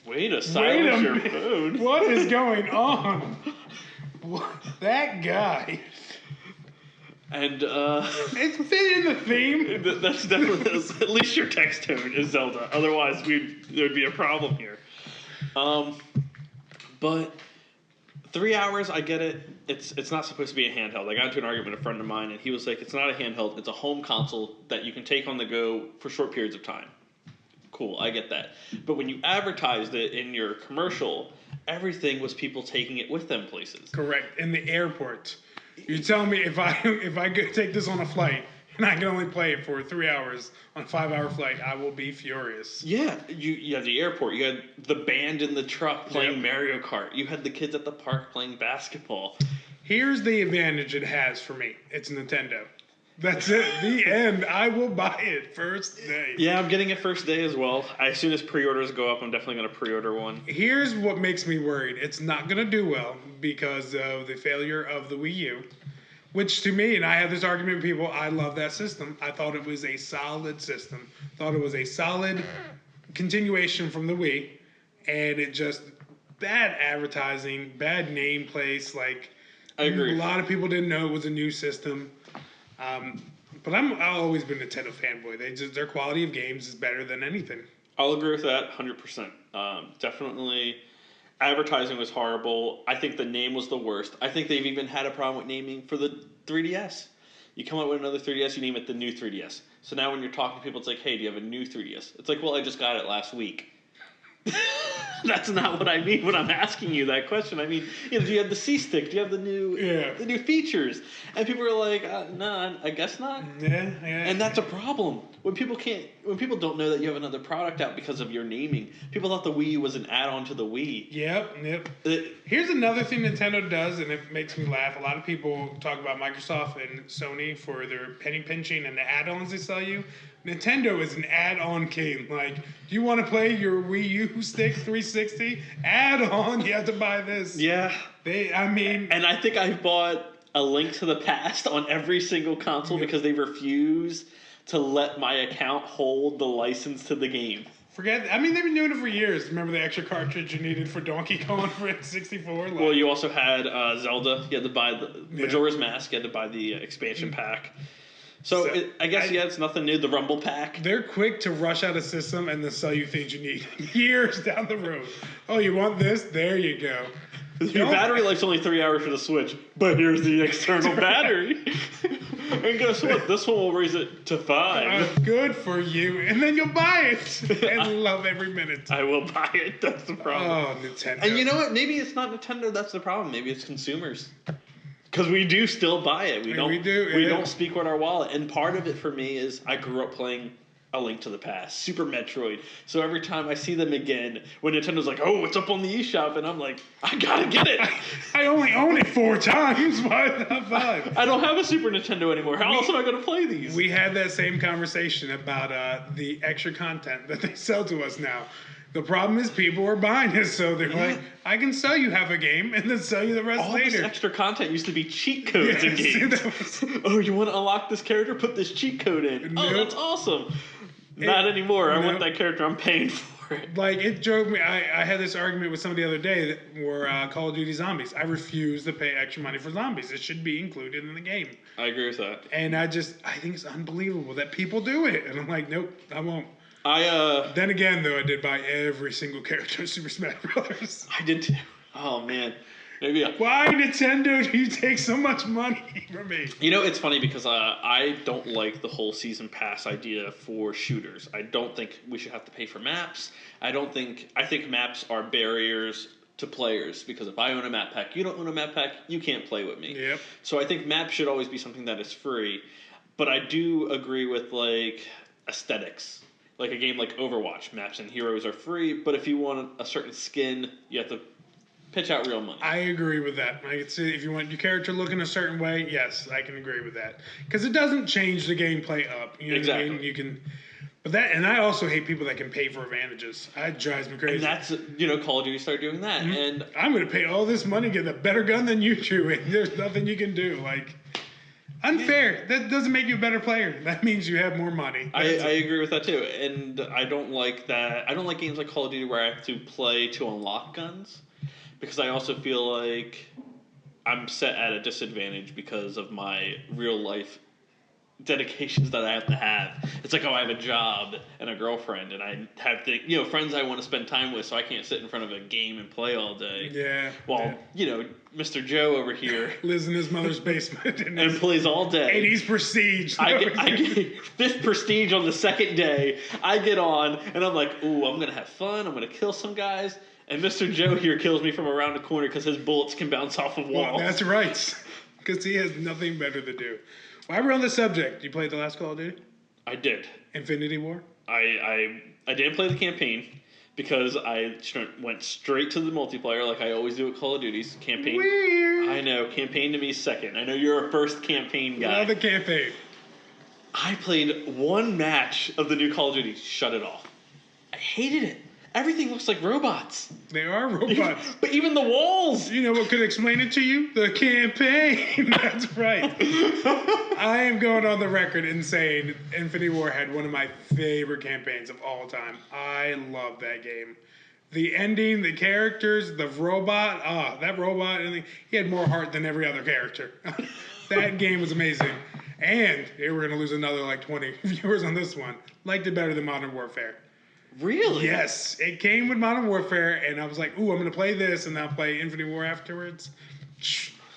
Way to silence your phone. What is going on? That guy. And it's fit in the theme. That's definitely at least your text tone is Zelda. Otherwise, there'd be a problem here. But 3 hours, I get it. It's not supposed to be a handheld. I got into an argument with a friend of mine, and he was like, "It's not a handheld. It's a home console that you can take on the go for short periods of time." Cool, I get that. But when you advertised it in your commercial, everything was people taking it with them places. Correct. In the airport. You're telling me if I could take this on a flight and I can only play it for 3 hours on a 5-hour flight, I will be furious. Yeah, you had the airport. You had the band in the truck playing Mario Kart. You had the kids at the park playing basketball. Here's the advantage it has for me. It's Nintendo. That's it. The end. I will buy it first day. Yeah, I'm getting it first day as well. As soon as pre-orders go up, I'm definitely going to pre-order one. Here's what makes me worried. It's not going to do well because of the failure of the Wii U, which to me, and I have this argument with people, I love that system. I thought it was a solid system. Thought it was a solid continuation from the Wii, and it just, bad advertising, bad name place. Like, I agree. A lot of people didn't know it was a new system. But I've always been a Nintendo fanboy. Their quality of games is better than anything. I'll agree with that 100%. Definitely, advertising was horrible. I think the name was the worst. I think they've even had a problem with naming for the 3DS. You come out with another 3DS, you name it the new 3DS. So now when you're talking to people, it's like, hey, do you have a new 3DS? It's like, well, I just got it last week. That's not what I mean when I'm asking you that question. I mean, do you have the C-Stick? Do you have the new features? And people are like, no, I guess not. Yeah. And that's a problem. When people don't know that you have another product out because of your naming. People thought the Wii U was an add-on to the Wii. Yep. Here's another thing Nintendo does, and it makes me laugh. A lot of people talk about Microsoft and Sony for their penny pinching and the add-ons they sell you. Nintendo is an add-on king. Like, do you want to play your Wii U Stick 360? Add-on, you have to buy this. Yeah. And I think I've bought A Link to the Past on every single console because they refuse to let my account hold the license to the game. They've been doing it for years. Remember the extra cartridge you needed for Donkey Kong for N64? Well, you also had Zelda. You had to buy the Majora's Mask. You had to buy the expansion pack. So I guess it's nothing new. The Rumble Pack. They're quick to rush out a system and then sell you things you need years down the road. Oh, you want this? There you go. Your battery life's only 3 hours for the Switch, but here's the external battery. And guess what? This one will raise it to 5. Good for you. And then you'll buy it and love every minute. I will buy it. That's the problem. Oh, Nintendo. And you know what? Maybe it's not Nintendo that's the problem. Maybe it's consumers. Because we do still buy it. We don't speak with our wallet. And part of it for me is I grew up playing A Link to the Past, Super Metroid. So every time I see them again, when Nintendo's like, oh, it's up on the eShop, and I'm like, I gotta get it. I only own it 4 times. Why not 5? I don't have a Super Nintendo anymore. How else am I going to play these? We had that same conversation about the extra content that they sell to us now. The problem is people are buying it, so they're like, I can sell you half a game and then sell you the rest later. All this extra content used to be cheat codes in games. Oh, you want to unlock this character? Put this cheat code in. Nope. Oh, that's awesome. Not anymore. I want that character. I'm paying for it. Like, it drove me. I had this argument with somebody the other day where Call of Duty Zombies. I refuse to pay extra money for zombies. It should be included in the game. I agree with that. And I think it's unbelievable that people do it. And I'm like, nope, I won't. Then again, though, I did buy every single character in Super Smash Brothers. I did too. Oh, man. Why, Nintendo, do you take so much money from me? You know, it's funny because I don't like the whole season pass idea for shooters. I don't think we should have to pay for maps. I think maps are barriers to players because if I own a map pack, you don't own a map pack, you can't play with me. Yep. So I think maps should always be something that is free. But I do agree with, like, aesthetics. Like a game like Overwatch, maps and heroes are free, but if you want a certain skin, you have to pitch out real money. I agree with that. I can see if you want your character looking a certain way, yes, I can agree with that. Because it doesn't change the gameplay up. You know exactly. What I mean? You can, and I also hate people that can pay for advantages. That drives me crazy. And that's, Call of Duty started doing that. Mm-hmm. And I'm going to pay all this money, get a better gun than you do, and there's nothing you can do. Like, unfair. That doesn't make you a better player. That means you have more money. I agree with that too. And I don't like that. I don't like games like Call of Duty where I have to play to unlock guns. Because I also feel like I'm set at a disadvantage because of my real life dedications that I have to have. It's like, I have a job and a girlfriend, and I have friends I want to spend time with, so I can't sit in front of a game and play all day. Yeah. While, Mr. Joe over here lives in his mother's basement and plays all day. And he's prestige. I get 5th prestige on the second day. I get on, and I'm like, ooh, I'm going to have fun. I'm going to kill some guys. And Mr. Joe here kills me from around the corner because his bullets can bounce off of walls. Well, that's right. Because he has nothing better to do. While we're on the subject, you played the last Call of Duty? I did. Infinity War? I didn't play the campaign because I went straight to the multiplayer like I always do at Call of Duty's. Campaign. Weird. I know. Campaign to me is second. I know you're a first campaign guy. Love the campaign. I played one match of the new Call of Duty. Shut it off. I hated it. Everything looks like robots. They are robots. But even the walls. You know what could explain it to you? The campaign. That's right. I am going on the record and saying Infinity War had one of my favorite campaigns of all time. I love that game. The ending, the characters, the robot. That robot, he had more heart than every other character. That game was amazing. And here we're going to lose another like 20 viewers on this one. Liked it better than Modern Warfare. Really? Yes. It came with Modern Warfare, and I was like, ooh, I'm going to play this, and I'll play Infinity War afterwards.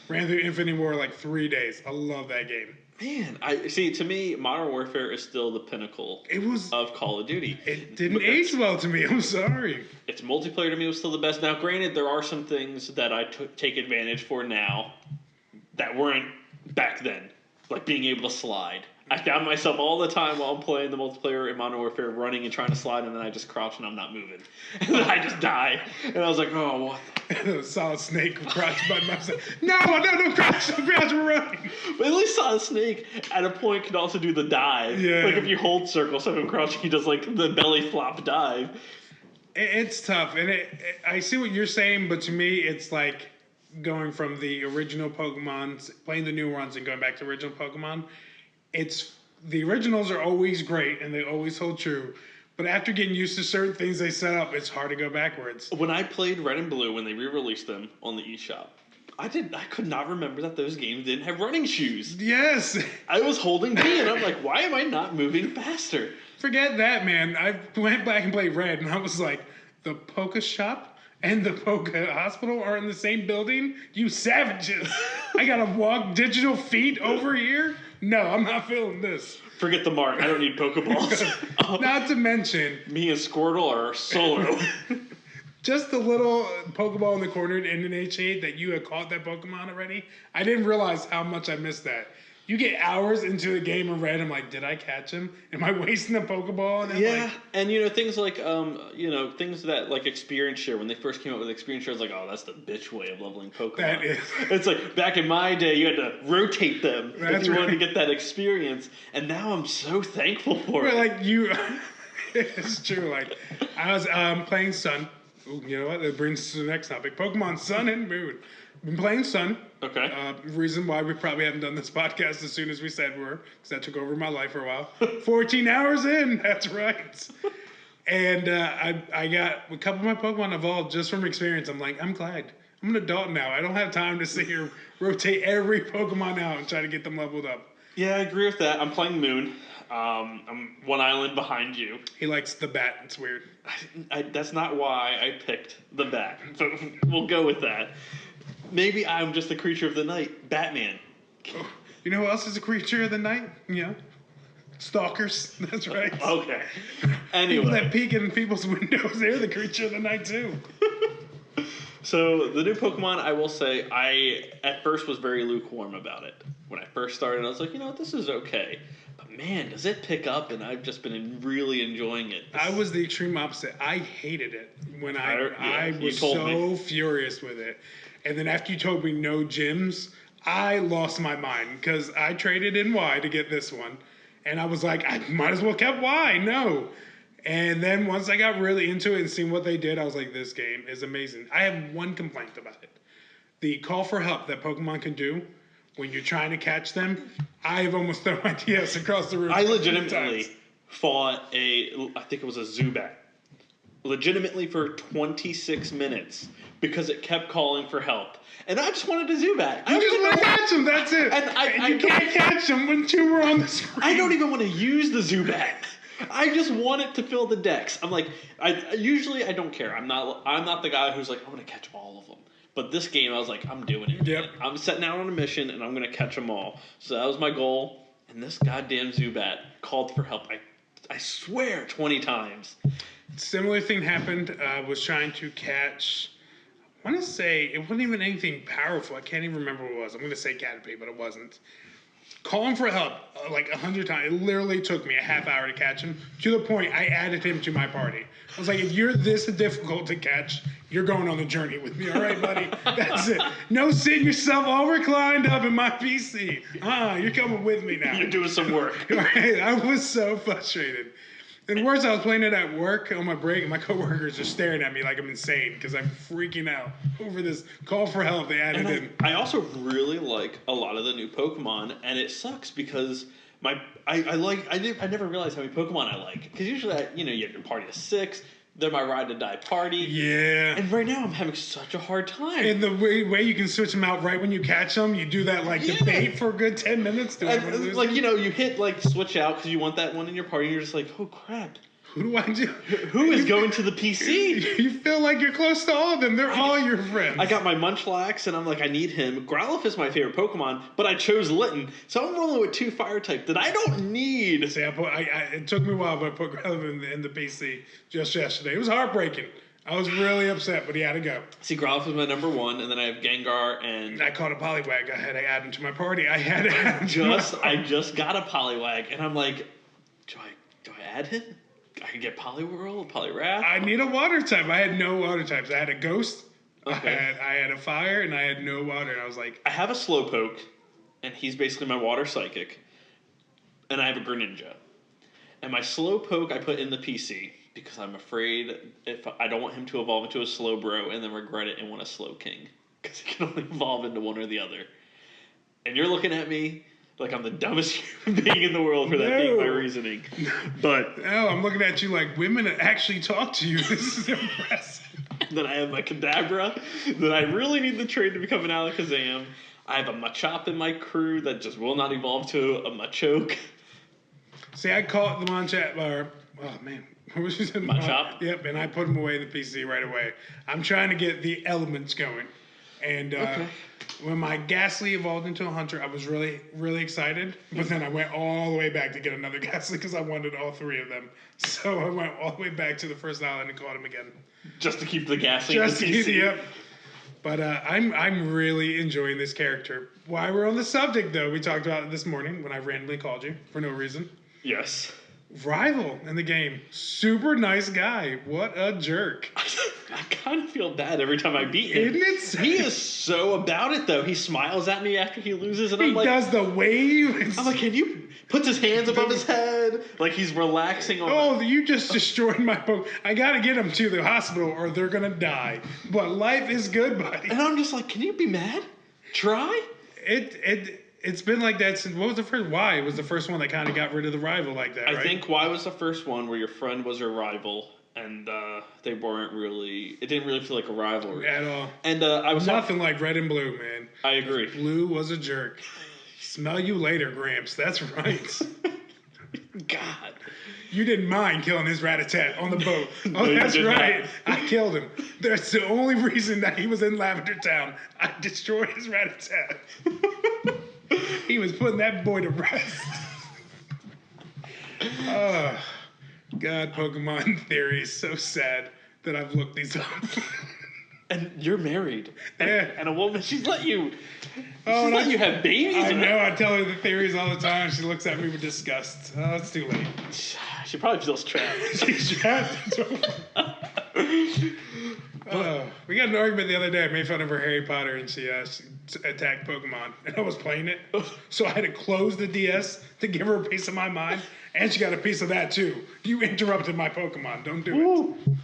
Ran through Infinity War like 3 days. I love that game. Man, I see. To me, Modern Warfare is still the pinnacle of Call of Duty. It didn't age well to me. I'm sorry. Its multiplayer to me was still the best. Now, granted, there are some things that I take advantage for now that weren't back then, like being able to slide. I found myself all the time while I'm playing the multiplayer in Modern Warfare running and trying to slide, and then I just crouch and I'm not moving. And then I just die. And I was like, oh, what? Solid Snake crouch button. I was like, no, don't crouch, we're running. But at least Solid Snake at a point can also do the dive. Yeah. Like if you hold circle, so him crouching, he does like the belly flop dive. It's tough, and I see what you're saying, but to me, it's like going from the original Pokemon, playing the new ones, and going back to original Pokemon. It's the originals are always great and they always hold true, but after getting used to certain things they set up, it's hard to go backwards. When I played Red and Blue when they re-released them on the eShop, I could not remember that those games didn't have running shoes. Yes, I was holding B and I'm like, why am I not moving faster? Forget that, man. I went back and played Red, and I was like, the Poke Shop and the Poke Hospital are in the same building? You savages! I gotta walk digital feet over here? No, I'm not feeling this. Forget the mark. I don't need Pokeballs. Not to mention... Me and Squirtle are solo. Just the little Pokeball in the corner in NH8 that you had caught that Pokemon already. I didn't realize how much I missed that. You get hours into the game of Red, I'm like, did I catch him? Am I wasting a Pokeball? And yeah, and things like, things that like Experience Share, when they first came out with Experience Share, I was like, oh, that's the bitch way of leveling Pokemon. That is. It's like, back in my day, you had to rotate them if you wanted to get that experience, and now I'm so thankful for it. Like, it's true, like, I was playing Sun. Ooh, you know what? That brings us to the next topic. Pokemon Sun and Moon. Been playing Sun. Okay. Reason why we probably haven't done this podcast as soon as we said we were, because that took over my life for a while. 14 hours in, that's right. And I got a couple of my Pokemon evolved just from experience. I'm like, I'm glad. I'm an adult now. I don't have time to sit here, rotate every Pokemon out and try to get them leveled up. Yeah, I agree with that. I'm playing Moon. I'm one island behind you. He likes the bat. It's weird. That's not why I picked the bat. So we'll go with that. Maybe I'm just a creature of the night. Batman. Oh, you know who else is a creature of the night? Yeah. Stalkers. That's right. Okay. Anyway. People that peek in people's windows, they're the creature of the night too. So the new Pokemon, I will say, I at first was very lukewarm about it. When I first started, I was like, this is okay. But man, does it pick up, and I've just been really enjoying it. I was the extreme opposite. I hated it when I was so furious with it. And then after you told me no gyms, I lost my mind because I traded in Y to get this one. And I was like, I might as well kept Y. No. And then once I got really into it and seeing what they did, I was like, this game is amazing. I have one complaint about it. The call for help that Pokemon can do when you're trying to catch them, I've almost thrown my DS across the room. I legitimately fought I think it was a Zubat. Legitimately for 26 minutes because it kept calling for help. And I just wanted a Zubat. You just want to catch him, that's it. And you can't catch them when two were on the screen. I don't even want to use the Zubat. I just want it to fill the decks. I'm like, I don't care. I'm not the guy who's like, I'm going to catch all of them. But this game, I was like, I'm doing it. Yep. I'm setting out on a mission, and I'm going to catch them all. So that was my goal. And this goddamn Zubat called for help. I swear 20 times. Similar thing happened. I was trying to catch, I want to say, it wasn't even anything powerful. I can't even remember what it was. I'm going to say Caterpie, but it wasn't. Calling for help like 100 times. It literally took me a half hour to catch him. To the point, I added him to my party. I was like, if you're this difficult to catch, you're going on the journey with me. All right, buddy? That's it. No sitting yourself all reclined up in my PC. You're coming with me now. You're doing some work. Right? I was so frustrated. And worse, I was playing it at work on my break, and my coworkers are staring at me like I'm insane because I'm freaking out over this call for help they added in. I also really like a lot of the new Pokemon, and it sucks because I never realized how many Pokemon I like. Because usually, you have your party of 6. They're my ride to die party. Yeah. And right now I'm having such a hard time. And the way you can switch them out right when you catch them, you do that debate for a good 10 minutes. And, like, you know, you hit switch out because you want that one in your party and you're just like, oh crap. Who do I do? Who is going to the PC? You feel like you're close to all of them. They're all your friends. I got my Munchlax, and I'm like, I need him. Growlithe is my favorite Pokemon, but I chose Litten, so I'm rolling with 2 fire type that I don't need. See, it took me a while, but I put Growlithe in the PC just yesterday. It was heartbreaking. I was really upset, but he had to go. See, Growlithe was my number 1, and then I have Gengar and... I caught a Poliwag. I had to add him to my party. I just got a Poliwag, and I'm like, do I add him? I can get Poliwhirl, Poliwrath. I need a water type. I had no water types. I had a Ghost. Okay. I had a Fire, and I had no water. And I was like, I have a Slowpoke, and he's basically my water psychic, and I have a Greninja. And my Slowpoke I put in the PC because I'm afraid I don't want him to evolve into a Slowbro and then regret it and want a Slowking because he can only evolve into one or the other. And you're looking at me like I'm the dumbest human being in the world for that being my reasoning. But no, I'm looking at you like women that actually talk to you. This is impressive. Then I have my Kadabra that I really need the trade to become an Alakazam. I have a Machop in my crew that just will not evolve to a Machoke. See, I caught the Machop. Oh man, what was you saying? Machop? Yep, and I put him away in the PC right away. I'm trying to get the elements going, and when my Ghastly evolved into a Hunter, I was really, really excited. But then I went all the way back to get another Ghastly because I wanted all 3 of them. So I went all the way back to the first island and caught him again. Just to keep the Ghastly in the PC. Yep. But I'm really enjoying this character. While we're on the subject, though, we talked about it this morning when I randomly called you for no reason. Yes. Rival in the game. Super nice guy. What a jerk. I kind of feel bad every time I beat him. Isn't it sad? He is so about it, though. He smiles at me after he loses, and I'm like... He does the wave. I'm like, can you... Puts his hands above his head, like he's relaxing on... you just destroyed my boat. I gotta get him to the hospital or they're gonna die. But life is good, buddy. And I'm just like, can you be mad? Try? It's been like that since... What was the first... Y was the first one that kind of got rid of the rival like that, right? I think Y was the first one where your friend was your rival, and they weren't really... It didn't really feel like a rivalry. At all. And I was... Nothing like red and blue, man. I agree. Blue was a jerk. Smell you later, Gramps. That's right. God. You didn't mind killing his Rat-a-tat on the boat. No, Oh, that's right. Not. I killed him. That's the only reason that he was in Lavender Town. I destroyed his Rat-a-tat. He was putting that boy to rest. Oh, God, Pokemon theory is so sad that I've looked these up. And you're married. And a woman, she's let you... Oh, let you have babies. I know. I tell her the theories all the time. She looks at me with disgust. Oh, it's too late. She probably feels trapped. She's trapped. We got an argument the other day. I made fun of her Harry Potter, and she attacked Pokemon, and I was playing it. So I had to close the DS to give her a piece of my mind, and she got a piece of that too. You interrupted my Pokemon. Don't do it.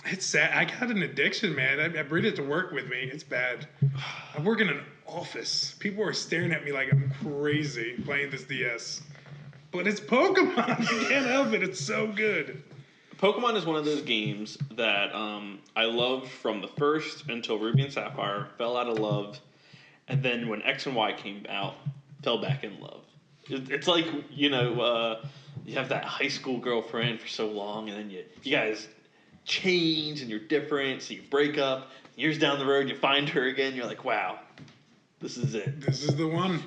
It's sad. I got an addiction, man. I bring it to work with me. It's bad. I work in an office. People are staring at me like I'm crazy playing this DS. But it's Pokemon. You can't help it. It's so good. Pokemon is one of those games that I loved from the first until Ruby and Sapphire, fell out of love, and then when X and Y came out, fell back in love. It's like, you have that high school girlfriend for so long, and then you guys... change and you're different, so you break up. Years down the road, you find her again. You're like, wow, this is it. This is the one.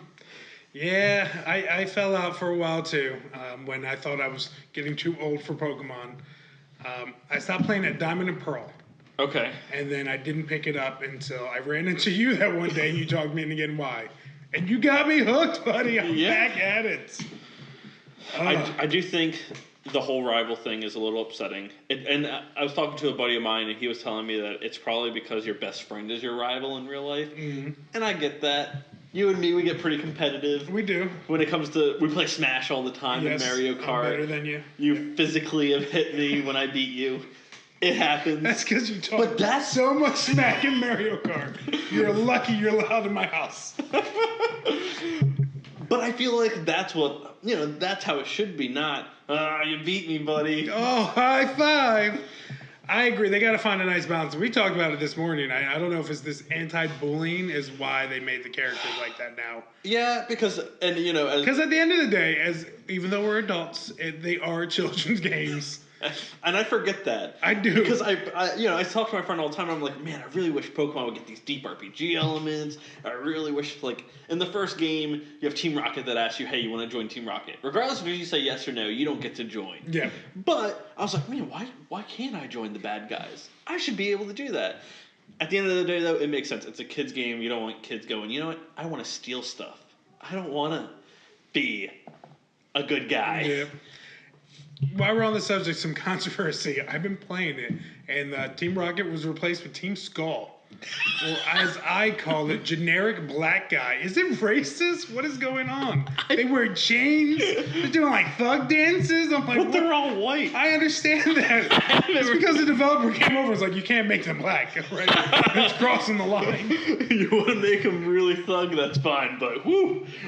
Yeah, I fell out for a while too when I thought I was getting too old for Pokemon. I stopped playing at Diamond and Pearl. Okay. And then I didn't pick it up until I ran into you that one day and you talked me into getting Y. And you got me hooked, buddy. I'm back at it. I do think the whole rival thing is a little upsetting. And I was talking to a buddy of mine, and he was telling me that it's probably because your best friend is your rival in real life. Mm-hmm. And I get that. You and me, we get pretty competitive. We do. When it comes to... We play Smash all the time in Mario Kart. I'm better than you. You physically have hit me when I beat you. It happens. That's because you talk so much smack in Mario Kart. You're lucky you're allowed in my house. But I feel like that's what... that's how it should be, not... you beat me, buddy. Oh, high five. I agree. They got to find a nice balance. We talked about it this morning. I don't know if it's this anti-bullying is why they made the characters like that now. Yeah, because at the end of the day, even though we're adults, they are children's games. And I forget that. I do. Because I talk to my friend all the time. I'm like, man, I really wish Pokemon would get these deep RPG elements. I really wish, in the first game, you have Team Rocket that asks you, hey, you want to join Team Rocket? Regardless of if you say yes or no, you don't get to join. Yeah. But I was like, man, why can't I join the bad guys? I should be able to do that. At the end of the day, though, it makes sense. It's a kid's game. You don't want kids going, you know what? I want to steal stuff. I don't want to be a good guy. Yeah. While we're on the subject, some controversy. I've been playing it, and Team Rocket was replaced with Team Skull. Or as I call it, generic black guy. Is it racist? What is going on? They wear chains. They're doing thug dances. I'm like, but they're all white. I understand that. It's because the developer came over and was like, you can't make them black. Right? It's crossing the line. You want to make them really thug, that's fine. But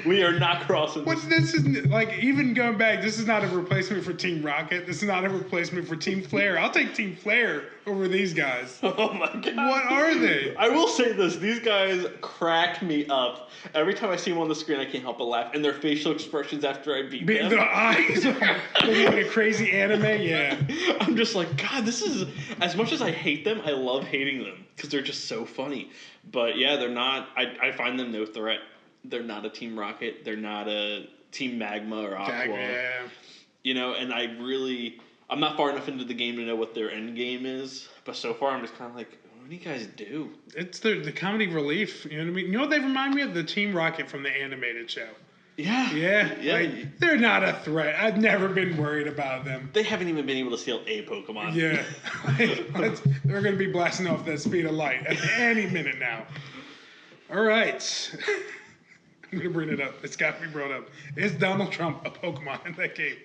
we are not crossing. This is even going back. This is not a replacement for Team Rocket. This is not a replacement for Team Flare. I'll take Team Flare over these guys. Oh my god. What are they? I will say this: these guys crack me up. Every time I see them on the screen, I can't help but laugh. And their facial expressions after I beat them. The eyes, like a crazy anime. Yeah, I'm just like, God, this is as much as I hate them, I love hating them because they're just so funny. But yeah, they're not. I find them no threat. They're not a Team Rocket. They're not a Team Magma or Aqua. Yeah. And I'm not far enough into the game to know what their end game is. But so far, I'm just kind of like, what do you guys do? It's the comedy relief. You know what I mean? You know what they remind me of? The Team Rocket from the animated show. Yeah. Yeah. They're not a threat. I've never been worried about them. They haven't even been able to steal a Pokemon. Yeah. They're going to be blasting off that speed of light at any minute now. All right. I'm going to bring it up. It's got to be brought up. Is Donald Trump a Pokemon in that game?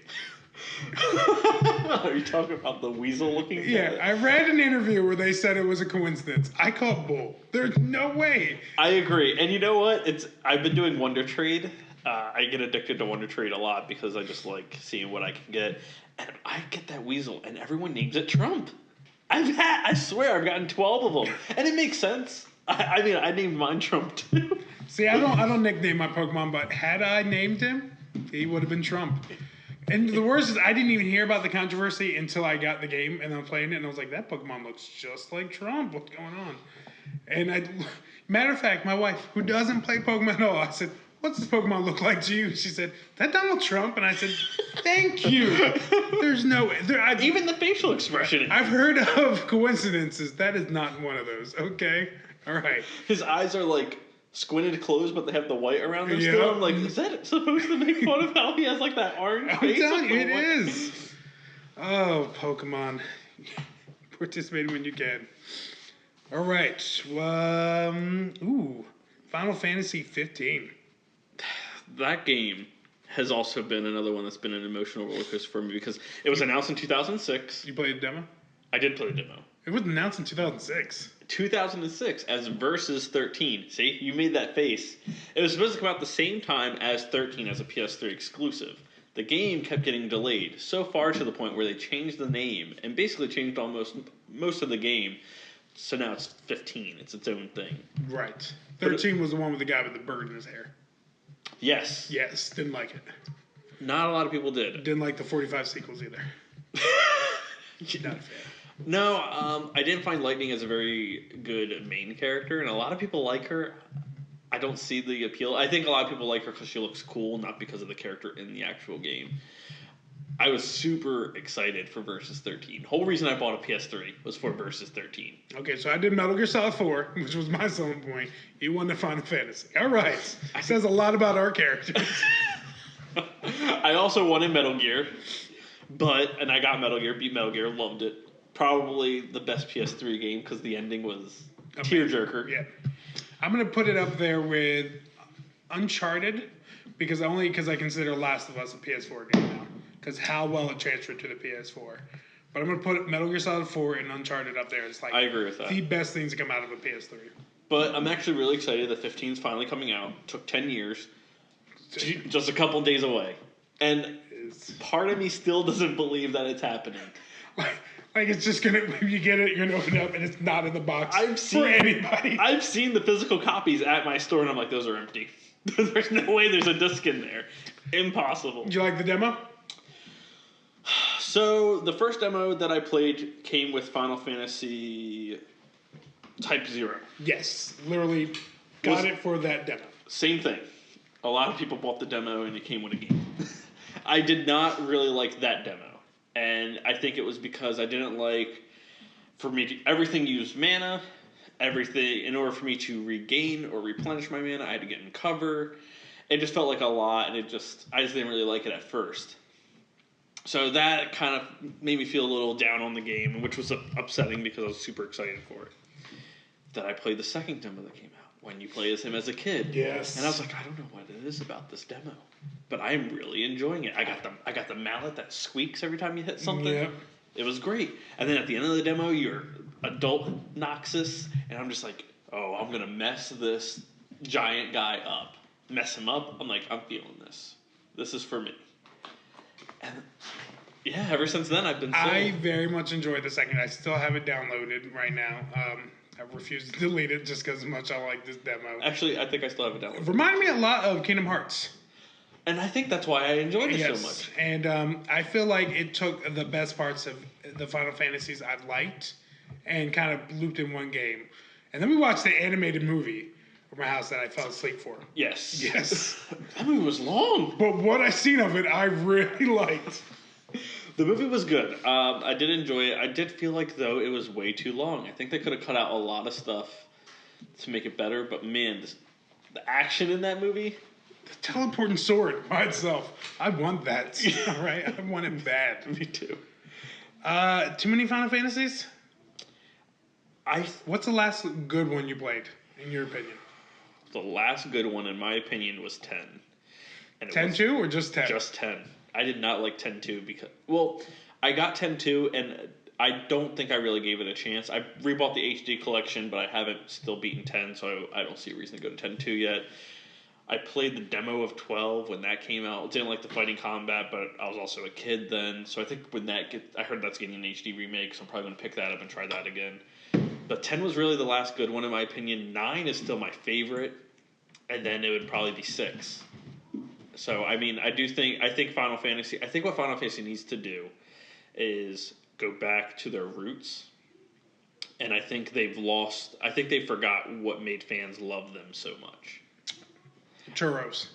Are you talking about the weasel-looking guy? Yeah, I read an interview where they said it was a coincidence. I call bull. There's no way. I agree. And you know what? I've been doing Wonder Trade. I get addicted to Wonder Trade a lot because I just like seeing what I can get. And I get that weasel, and everyone names it Trump. I swear, I've gotten 12 of them. And it makes sense. I named mine Trump, too. See, I don't nickname my Pokemon, but had I named him, he would have been Trump. And the worst is, I didn't even hear about the controversy until I got the game and I'm playing it, and I was like, that Pokemon looks just like Trump. What's going on? And matter of fact, my wife, who doesn't play Pokemon at all, I said, what's this Pokemon look like to you? She said, that Donald Trump? And I said, thank you. There's no way. Even the facial expression. I've heard of coincidences. That is not one of those. Okay. All right. His eyes are squinted closed, but they have the white around them still. I'm like, is that supposed to make fun of how he has that orange face? I'm telling you, it is. Oh, Pokemon. Participate when you can. All right. Final Fantasy 15. That game has also been another one that's been an emotional roller coaster for me because it was announced in 2006. You played the demo? I did play the demo. It was announced in 2006. 2006 as Versus 13. See, you made that face. It was supposed to come out the same time as 13 as a PS3 exclusive. The game kept getting delayed, so far to the point where they changed the name and basically changed almost most of the game. So now it's 15. It's its own thing. Right. 13 was the one with the guy with the bird in his hair. Yes. Yes. Didn't like it. Not a lot of people did. Didn't like the 45 sequels either. Not a fan. No, I didn't find Lightning as a very good main character, and a lot of people like her. I don't see the appeal. I think a lot of people like her because she looks cool, not because of the character in the actual game. I was super excited for Versus 13. The whole reason I bought a PS3 was for Versus 13. Okay, so I did Metal Gear Solid 4, which was my selling point. You won the Final Fantasy. All right. Says a lot about our characters. I also wanted Metal Gear, and I got Metal Gear, beat Metal Gear, loved it. Probably the best PS3 game because the ending was tearjerker. Yeah. I'm going to put it up there with Uncharted because I consider Last of Us a PS4 game now because how well it transferred to the PS4. But I'm going to put Metal Gear Solid 4 and Uncharted up there. It's I agree with that. The best things to come out of a PS3. But I'm actually really excited that 15 is finally coming out. It took 10 years. Just a couple days away. And part of me still doesn't believe that it's happening. Like, it's just gonna, when you get it, you're gonna open it up, and it's not in the box for anybody. I've seen the physical copies at my store, and I'm like, those are empty. There's no way there's a disc in there. Impossible. Did you like the demo? So, the first demo that I played came with Final Fantasy Type 0. Yes. Literally got it for that demo. Same thing. A lot of people bought the demo, and it came with a game. I did not really like that demo. And I think it was because I didn't like, for me to, everything used mana, everything, in order for me to regain or replenish my mana, I had to get in cover. It just felt like a lot, and I just didn't really like it at first. So that kind of made me feel a little down on the game, which was upsetting because I was super excited for it. Then I played the second demo that came out, when you play as him as a kid. Yes. And I was like, I don't know what it is about this demo, but I'm really enjoying it. I got the mallet that squeaks every time you hit something. Yep. It was great. And then at the end of the demo, you're adult Noxus, and I'm just like, oh, I'm gonna mess this giant guy up. Mess him up. I'm like, I'm feeling this. This is for me. And yeah, ever since then I've been sold. I very much enjoyed the second. I still have it downloaded right now. I refuse to delete it just because much I like this demo. Actually, I think I still have it downloaded. It reminded me a lot of Kingdom Hearts. And I think that's why I enjoyed it so much. And I feel like it took the best parts of the Final Fantasies I liked and kind of looped in one game. And then we watched the animated movie from my house that I fell asleep for. Yes. Yes. That movie was long. But what I seen of it, I really liked. The movie was good. I did enjoy it. I did feel like, though, it was way too long. I think they could have cut out a lot of stuff to make it better. But, man, the action in that movie... The teleporting sword by itself. I want that. All right? I want it bad. Me too. Too many Final Fantasies? What's the last good one you played, in your opinion? The last good one, in my opinion, was 10. 10-2 or just 10? Just 10. I did not like 10-2 because... Well, I got 10-2, and I don't think I really gave it a chance. I rebought the HD collection, but I haven't still beaten 10, so I don't see a reason to go to 10-2 yet. I played the demo of 12 when that came out. Didn't like the fighting combat, but I was also a kid then. So I think when I heard that's getting an HD remake, so I'm probably going to pick that up and try that again. But 10 was really the last good one in my opinion. 9 is still my favorite, and then it would probably be 6. So, I mean, I think Final Fantasy, I think what Final Fantasy needs to do is go back to their roots. And I think they forgot what made fans love them so much. Churros.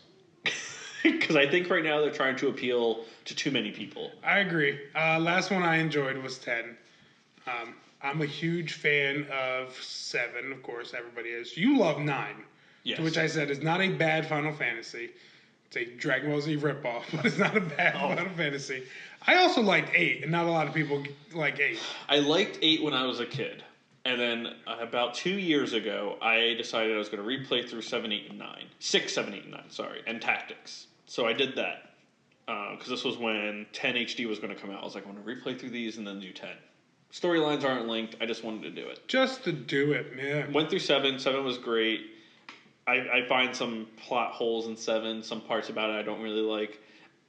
Because I think right now they're trying to appeal to too many people. I agree. Last one I enjoyed was 10. I'm a huge fan of 7, of course, everybody is. You love 9. Yes. To which I said is not a bad Final Fantasy. It's a Dragon Ball Z ripoff, but it's not a bad Final Fantasy. I also liked 8, and not a lot of people like 8. I liked 8 when I was a kid. And then about 2 years ago, I decided I was going to replay through 7, 8, and 9. 6, 7, 8, and 9, sorry, and Tactics. So I did that. Because this was when 10 HD was going to come out. I was like, I want to replay through these and then do 10. Storylines aren't linked. I just wanted to do it. Just to do it, man. Went through 7. 7 was great. I find some plot holes in 7. Some parts about it I don't really like.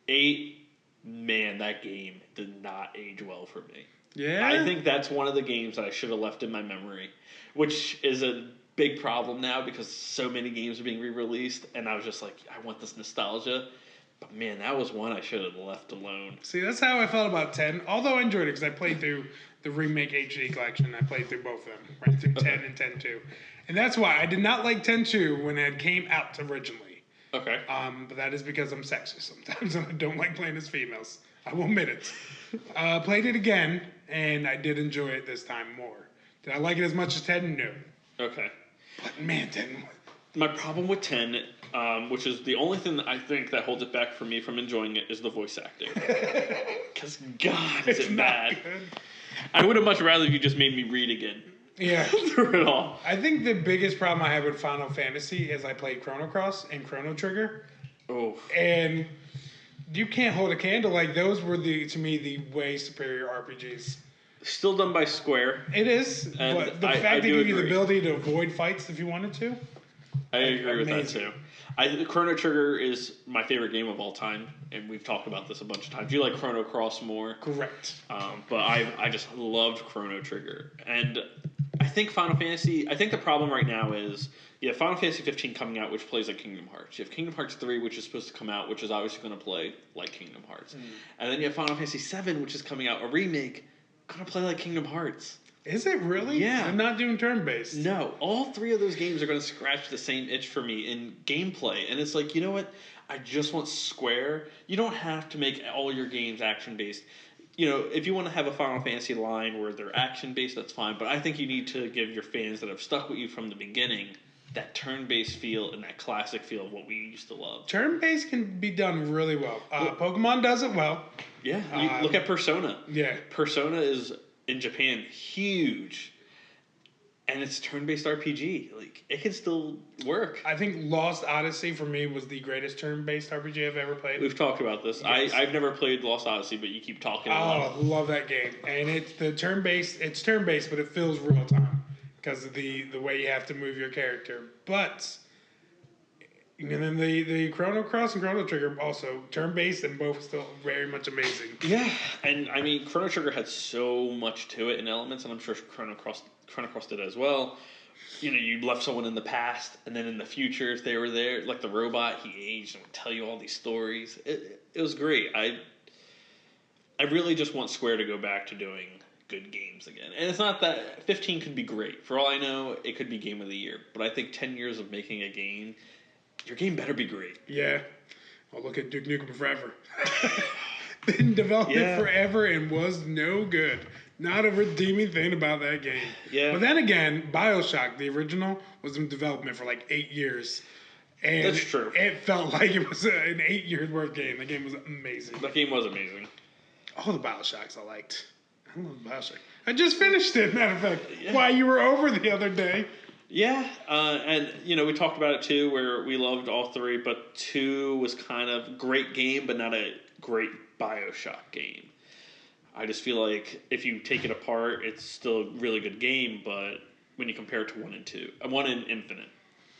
8, man, that game did not age well for me. Yeah. I think that's one of the games that I should have left in my memory, which is a big problem now because so many games are being re-released, and I was just like, I want this nostalgia. But man, that was one I should have left alone. See, that's how I felt about 10, although I enjoyed it because I played through the remake HD collection. I played through both of them, right through 10 and 10-2. And that's why I did not like 10-2 when it came out originally. Okay. But that is because I'm sexist sometimes, and I don't like playing as females. I will admit it. Played it again, and I did enjoy it this time more. Did I like it as much as 10? No. Okay. But man, 10... My problem with 10, which is the only thing that I think that holds it back for me from enjoying it, is the voice acting. Because, God, is it bad. Good. I would have much rather you just made me read again. Yeah. Through it all. I think the biggest problem I have with Final Fantasy is I played Chrono Cross and Chrono Trigger. Oh. And you can't hold a candle. Like, those were, to me, the way superior RPGs. Still done by Square. It is. And but the fact they give you the ability to avoid fights if you wanted to. I agree with that amazing. too. Chrono Trigger is my favorite game of all time, and we've talked about this a bunch of times. You like Chrono Cross more, Correct. but I just loved Chrono Trigger, and I think Final Fantasy. I think the problem right now is you have Final Fantasy 15 coming out, which plays like Kingdom Hearts. You have Kingdom Hearts 3, which is supposed to come out, which is obviously going to play like Kingdom Hearts, and then you have Final Fantasy 7, which is coming out, a remake, going to play like Kingdom Hearts. Is it really? Yeah. They're not doing turn-based. No, all three of those games are going to scratch the same itch for me in gameplay. And it's like, you know what? I just want Square. You don't have to make all your games action-based. You know, if you want to have a Final Fantasy line where they're action-based, that's fine. But I think you need to give your fans that have stuck with you from the beginning that turn-based feel and that classic feel of what we used to love. Turn-based can be done really well. Pokemon does it well. Yeah, look at Persona. Yeah. Persona is, in Japan, huge. And it's turn-based RPG. Like, it can still work. I think Lost Odyssey for me was the greatest turn-based RPG I've ever played. We've talked about this. Yes. I've never played Lost Odyssey, but you keep talking about it. Oh, love that game. And it's turn-based, but it feels real time because of the way you have to move your character. But and then the Chrono Cross and Chrono Trigger also turn-based and both still very much amazing. Yeah, and I mean Chrono Trigger had so much to it in elements, and I'm sure Chrono Cross did as well. You know, you left someone in the past, and then in the future, if they were there, like the robot, he aged and would tell you all these stories. It was great. I really just want Square to go back to doing good games again. And it's not that 15 could be great. For all I know, it could be Game of the Year. But I think 10 years of making a game, your game better be great. Yeah. Well, look at Duke Nukem Forever. Been developed forever and was no good. Not a redeeming thing about that game. Yeah. But then again, BioShock, the original, was in development for like 8 years. And that's true. It felt like it was an 8 years worth game. The game was amazing. That game was amazing. All the BioShocks I liked. I love BioShock. I just finished it, matter of fact. Yeah. Why, you were over the other day. Yeah, and, you know, we talked about it, too, where we loved all three, but 2 was kind of great game, but not a great BioShock game. I just feel like if you take it apart, it's still a really good game, but when you compare it to 1 and 2, 1 and Infinite,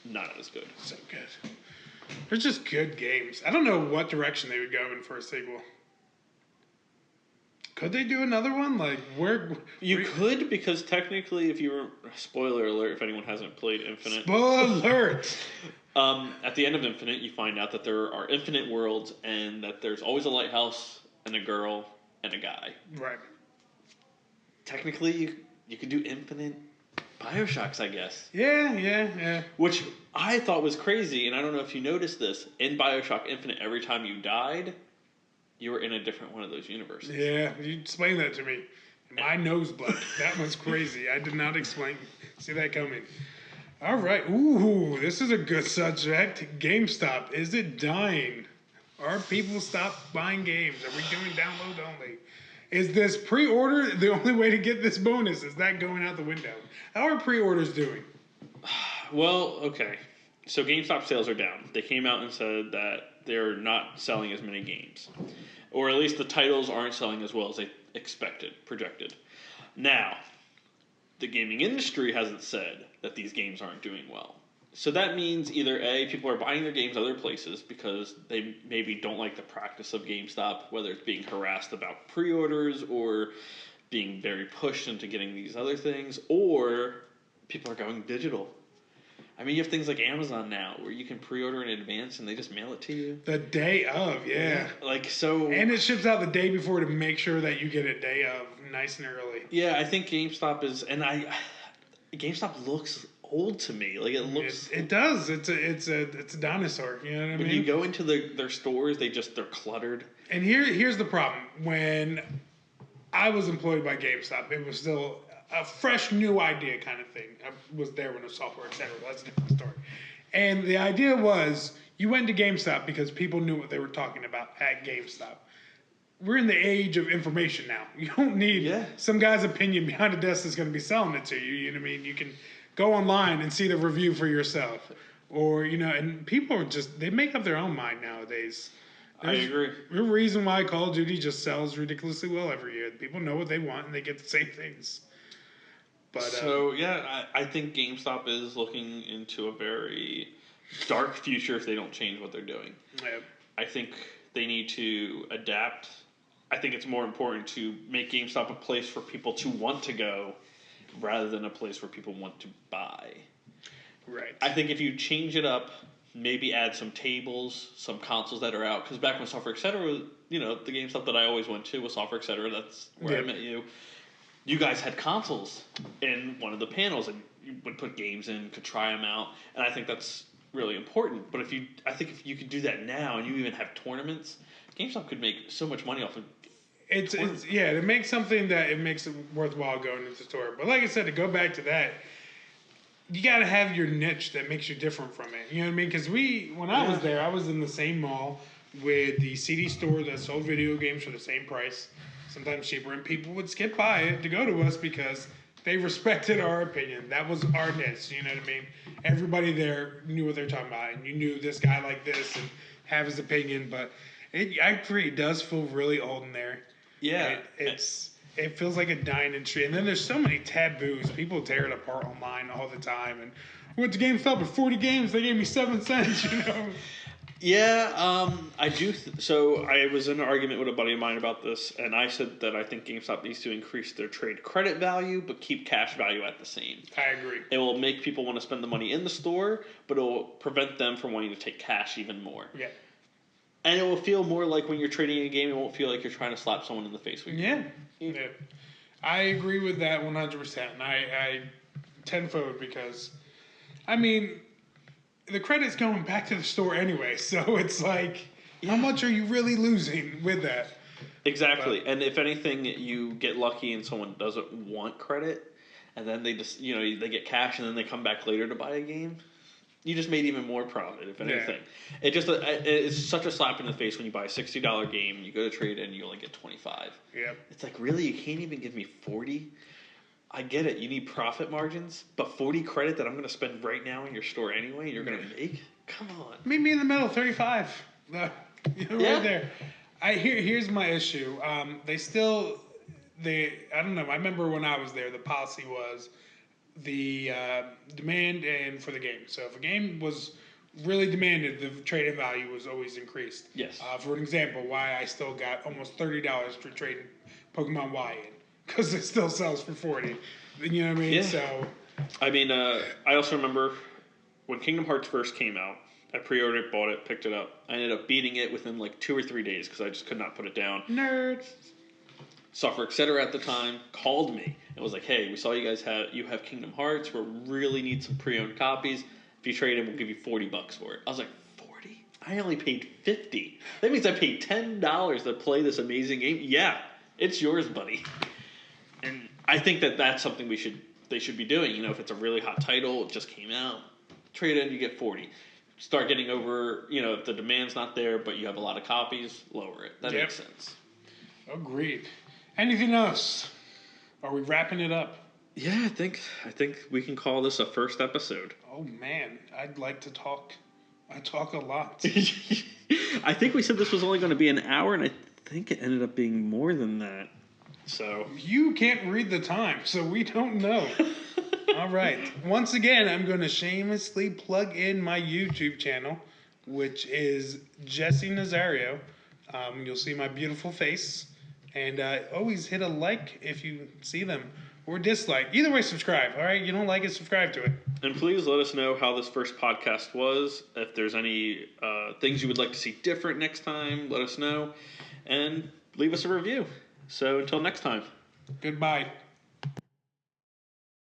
not as good. So good. They're just good games. I don't know what direction they would go in for a sequel. Could they do another one? Like, where... You could, because technically, if you were... Spoiler alert, if anyone hasn't played Infinite. Spoiler alert! At the end of Infinite, you find out that there are infinite worlds, and that there's always a lighthouse, and a girl, and a guy. Right. Technically, you could do infinite BioShocks, I guess. Yeah. Which I thought was crazy, and I don't know if you noticed this. In BioShock Infinite, every time you died, you were in a different one of those universes. Yeah, you explained that to me. My nose bled. That was crazy. I did not see that coming. All right. Ooh, this is a good subject. GameStop. Is it dying? Are people stop buying games? Are we doing download only? Is this pre-order the only way to get this bonus? Is that going out the window? How are pre-orders doing? Well, okay. So GameStop sales are down. They came out and said that they're not selling as many games. Or at least the titles aren't selling as well as they projected. Now, the gaming industry hasn't said that these games aren't doing well. So that means either A, people are buying their games other places because they maybe don't like the practice of GameStop, whether it's being harassed about pre-orders or being very pushed into getting these other things, or people are going digital. I mean, you have things like Amazon now where you can pre-order in advance and they just mail it to you. The day of, yeah. Like, so... And it ships out the day before to make sure that you get it day of, nice and early. Yeah, I think GameStop is... And GameStop looks old to me. Like, it looks... It does. It's a dinosaur, you know what I mean? When you go into their stores, they're cluttered. And here's the problem. When I was employed by GameStop, it was still... a fresh, new idea kind of thing. I was there when it was software, etc. That's a different story. And the idea was you went to GameStop because people knew what they were talking about at GameStop. We're in the age of information now. You don't need some guy's opinion behind a desk that's going to be selling it to you. You know what I mean? You can go online and see the review for yourself. Or, and people are they make up their own mind nowadays. I agree. There's a reason why Call of Duty just sells ridiculously well every year. People know what they want and they get the same things. But, I think GameStop is looking into a very dark future if they don't change what they're doing. Yep. I think they need to adapt. I think it's more important to make GameStop a place for people to want to go rather than a place where people want to buy. Right. I think if you change it up, maybe add some tables, some consoles that are out. Because back when Software Etc., the GameStop that I always went to was Software Etc. That's where I met you. You guys had consoles in one of the panels, and you would put games in, could try them out, and I think that's really important. But I think if you could do that now, and you even have tournaments, GameStop could make so much money off of. It's to make something that it makes it worthwhile going into the store. But like I said, to go back to that, you got to have your niche that makes you different from it. You know what I mean? Because when I was there, I was in the same mall with the CD store that sold video games for the same price, sometimes cheaper, and people would skip by it to go to us because they respected our opinion. That was our niche. You know what I mean? Everybody there knew what they were talking about, and you knew this guy like this and have his opinion. But I agree, it does feel really old in there. Yeah, it feels like a dying industry. And then there's so many taboos. People tear it apart online all the time. And I went to GameStop with 40 games. They gave me 7 cents, Yeah, I do. So I was in an argument with a buddy of mine about this, and I said that I think GameStop needs to increase their trade credit value, but keep cash value at the same. I agree. It will make people want to spend the money in the store, but it will prevent them from wanting to take cash even more. Yeah. And it will feel more like when you're trading a game, it won't feel like you're trying to slap someone in the face with Yeah. I agree with that 100%. And I tenfold because, I mean, the credit's going back to the store anyway. So it's like, how much are you really losing with that? Exactly. And if anything, you get lucky and someone doesn't want credit, and then they just, they get cash and then they come back later to buy a game. You just made even more profit, if anything. Yeah. It's such a slap in the face when you buy a $60 game, you go to trade and you only get $25. Yep. It's like, really? You can't even give me $40? I get it. You need profit margins, but 40 credit that I'm going to spend right now in your store anyway, you're going to make? Come on. Meet me in the middle, 35. Right there. Here's my issue. I don't know. I remember when I was there, the policy was the demand and for the game. So if a game was really demanded, the trade-in value was always increased. Yes. For an example, why I still got almost $30 for trading Pokemon Y in, because it still sells for $40. You know what I mean? Yeah. So, I mean, I also remember when Kingdom Hearts first came out. I pre-ordered it, bought it, picked it up. I ended up beating it within like 2 or 3 days because I just could not put it down. Nerd. Software Etc. at the time called me and was like, "Hey, we saw you guys have Kingdom Hearts. We really need some pre-owned copies. If you trade in, we'll give you $40 for it." I was like, $40? I only paid $50. That means I paid $10 to play this amazing game. Yeah, it's yours, buddy. And I think that's something they should be doing. If it's a really hot title, it just came out, trade in, you get $40. Start getting over, if the demand's not there, but you have a lot of copies, lower it. That makes sense. Agreed. Anything else? Are we wrapping it up? Yeah, I think we can call this a first episode. Oh man, I'd like to talk. I talk a lot. I think we said this was only going to be an hour, and I think it ended up being more than that. So you can't read the time, so we don't know. All right. Once again, I'm going to shamelessly plug in my YouTube channel, which is Jesse Nazario. You'll see my beautiful face. And always hit a like if you see them, or dislike. Either way, subscribe. All right? You don't like it, subscribe to it. And please let us know how this first podcast was. If there's any things you would like to see different next time, let us know. And leave us a review. So until next time. Goodbye.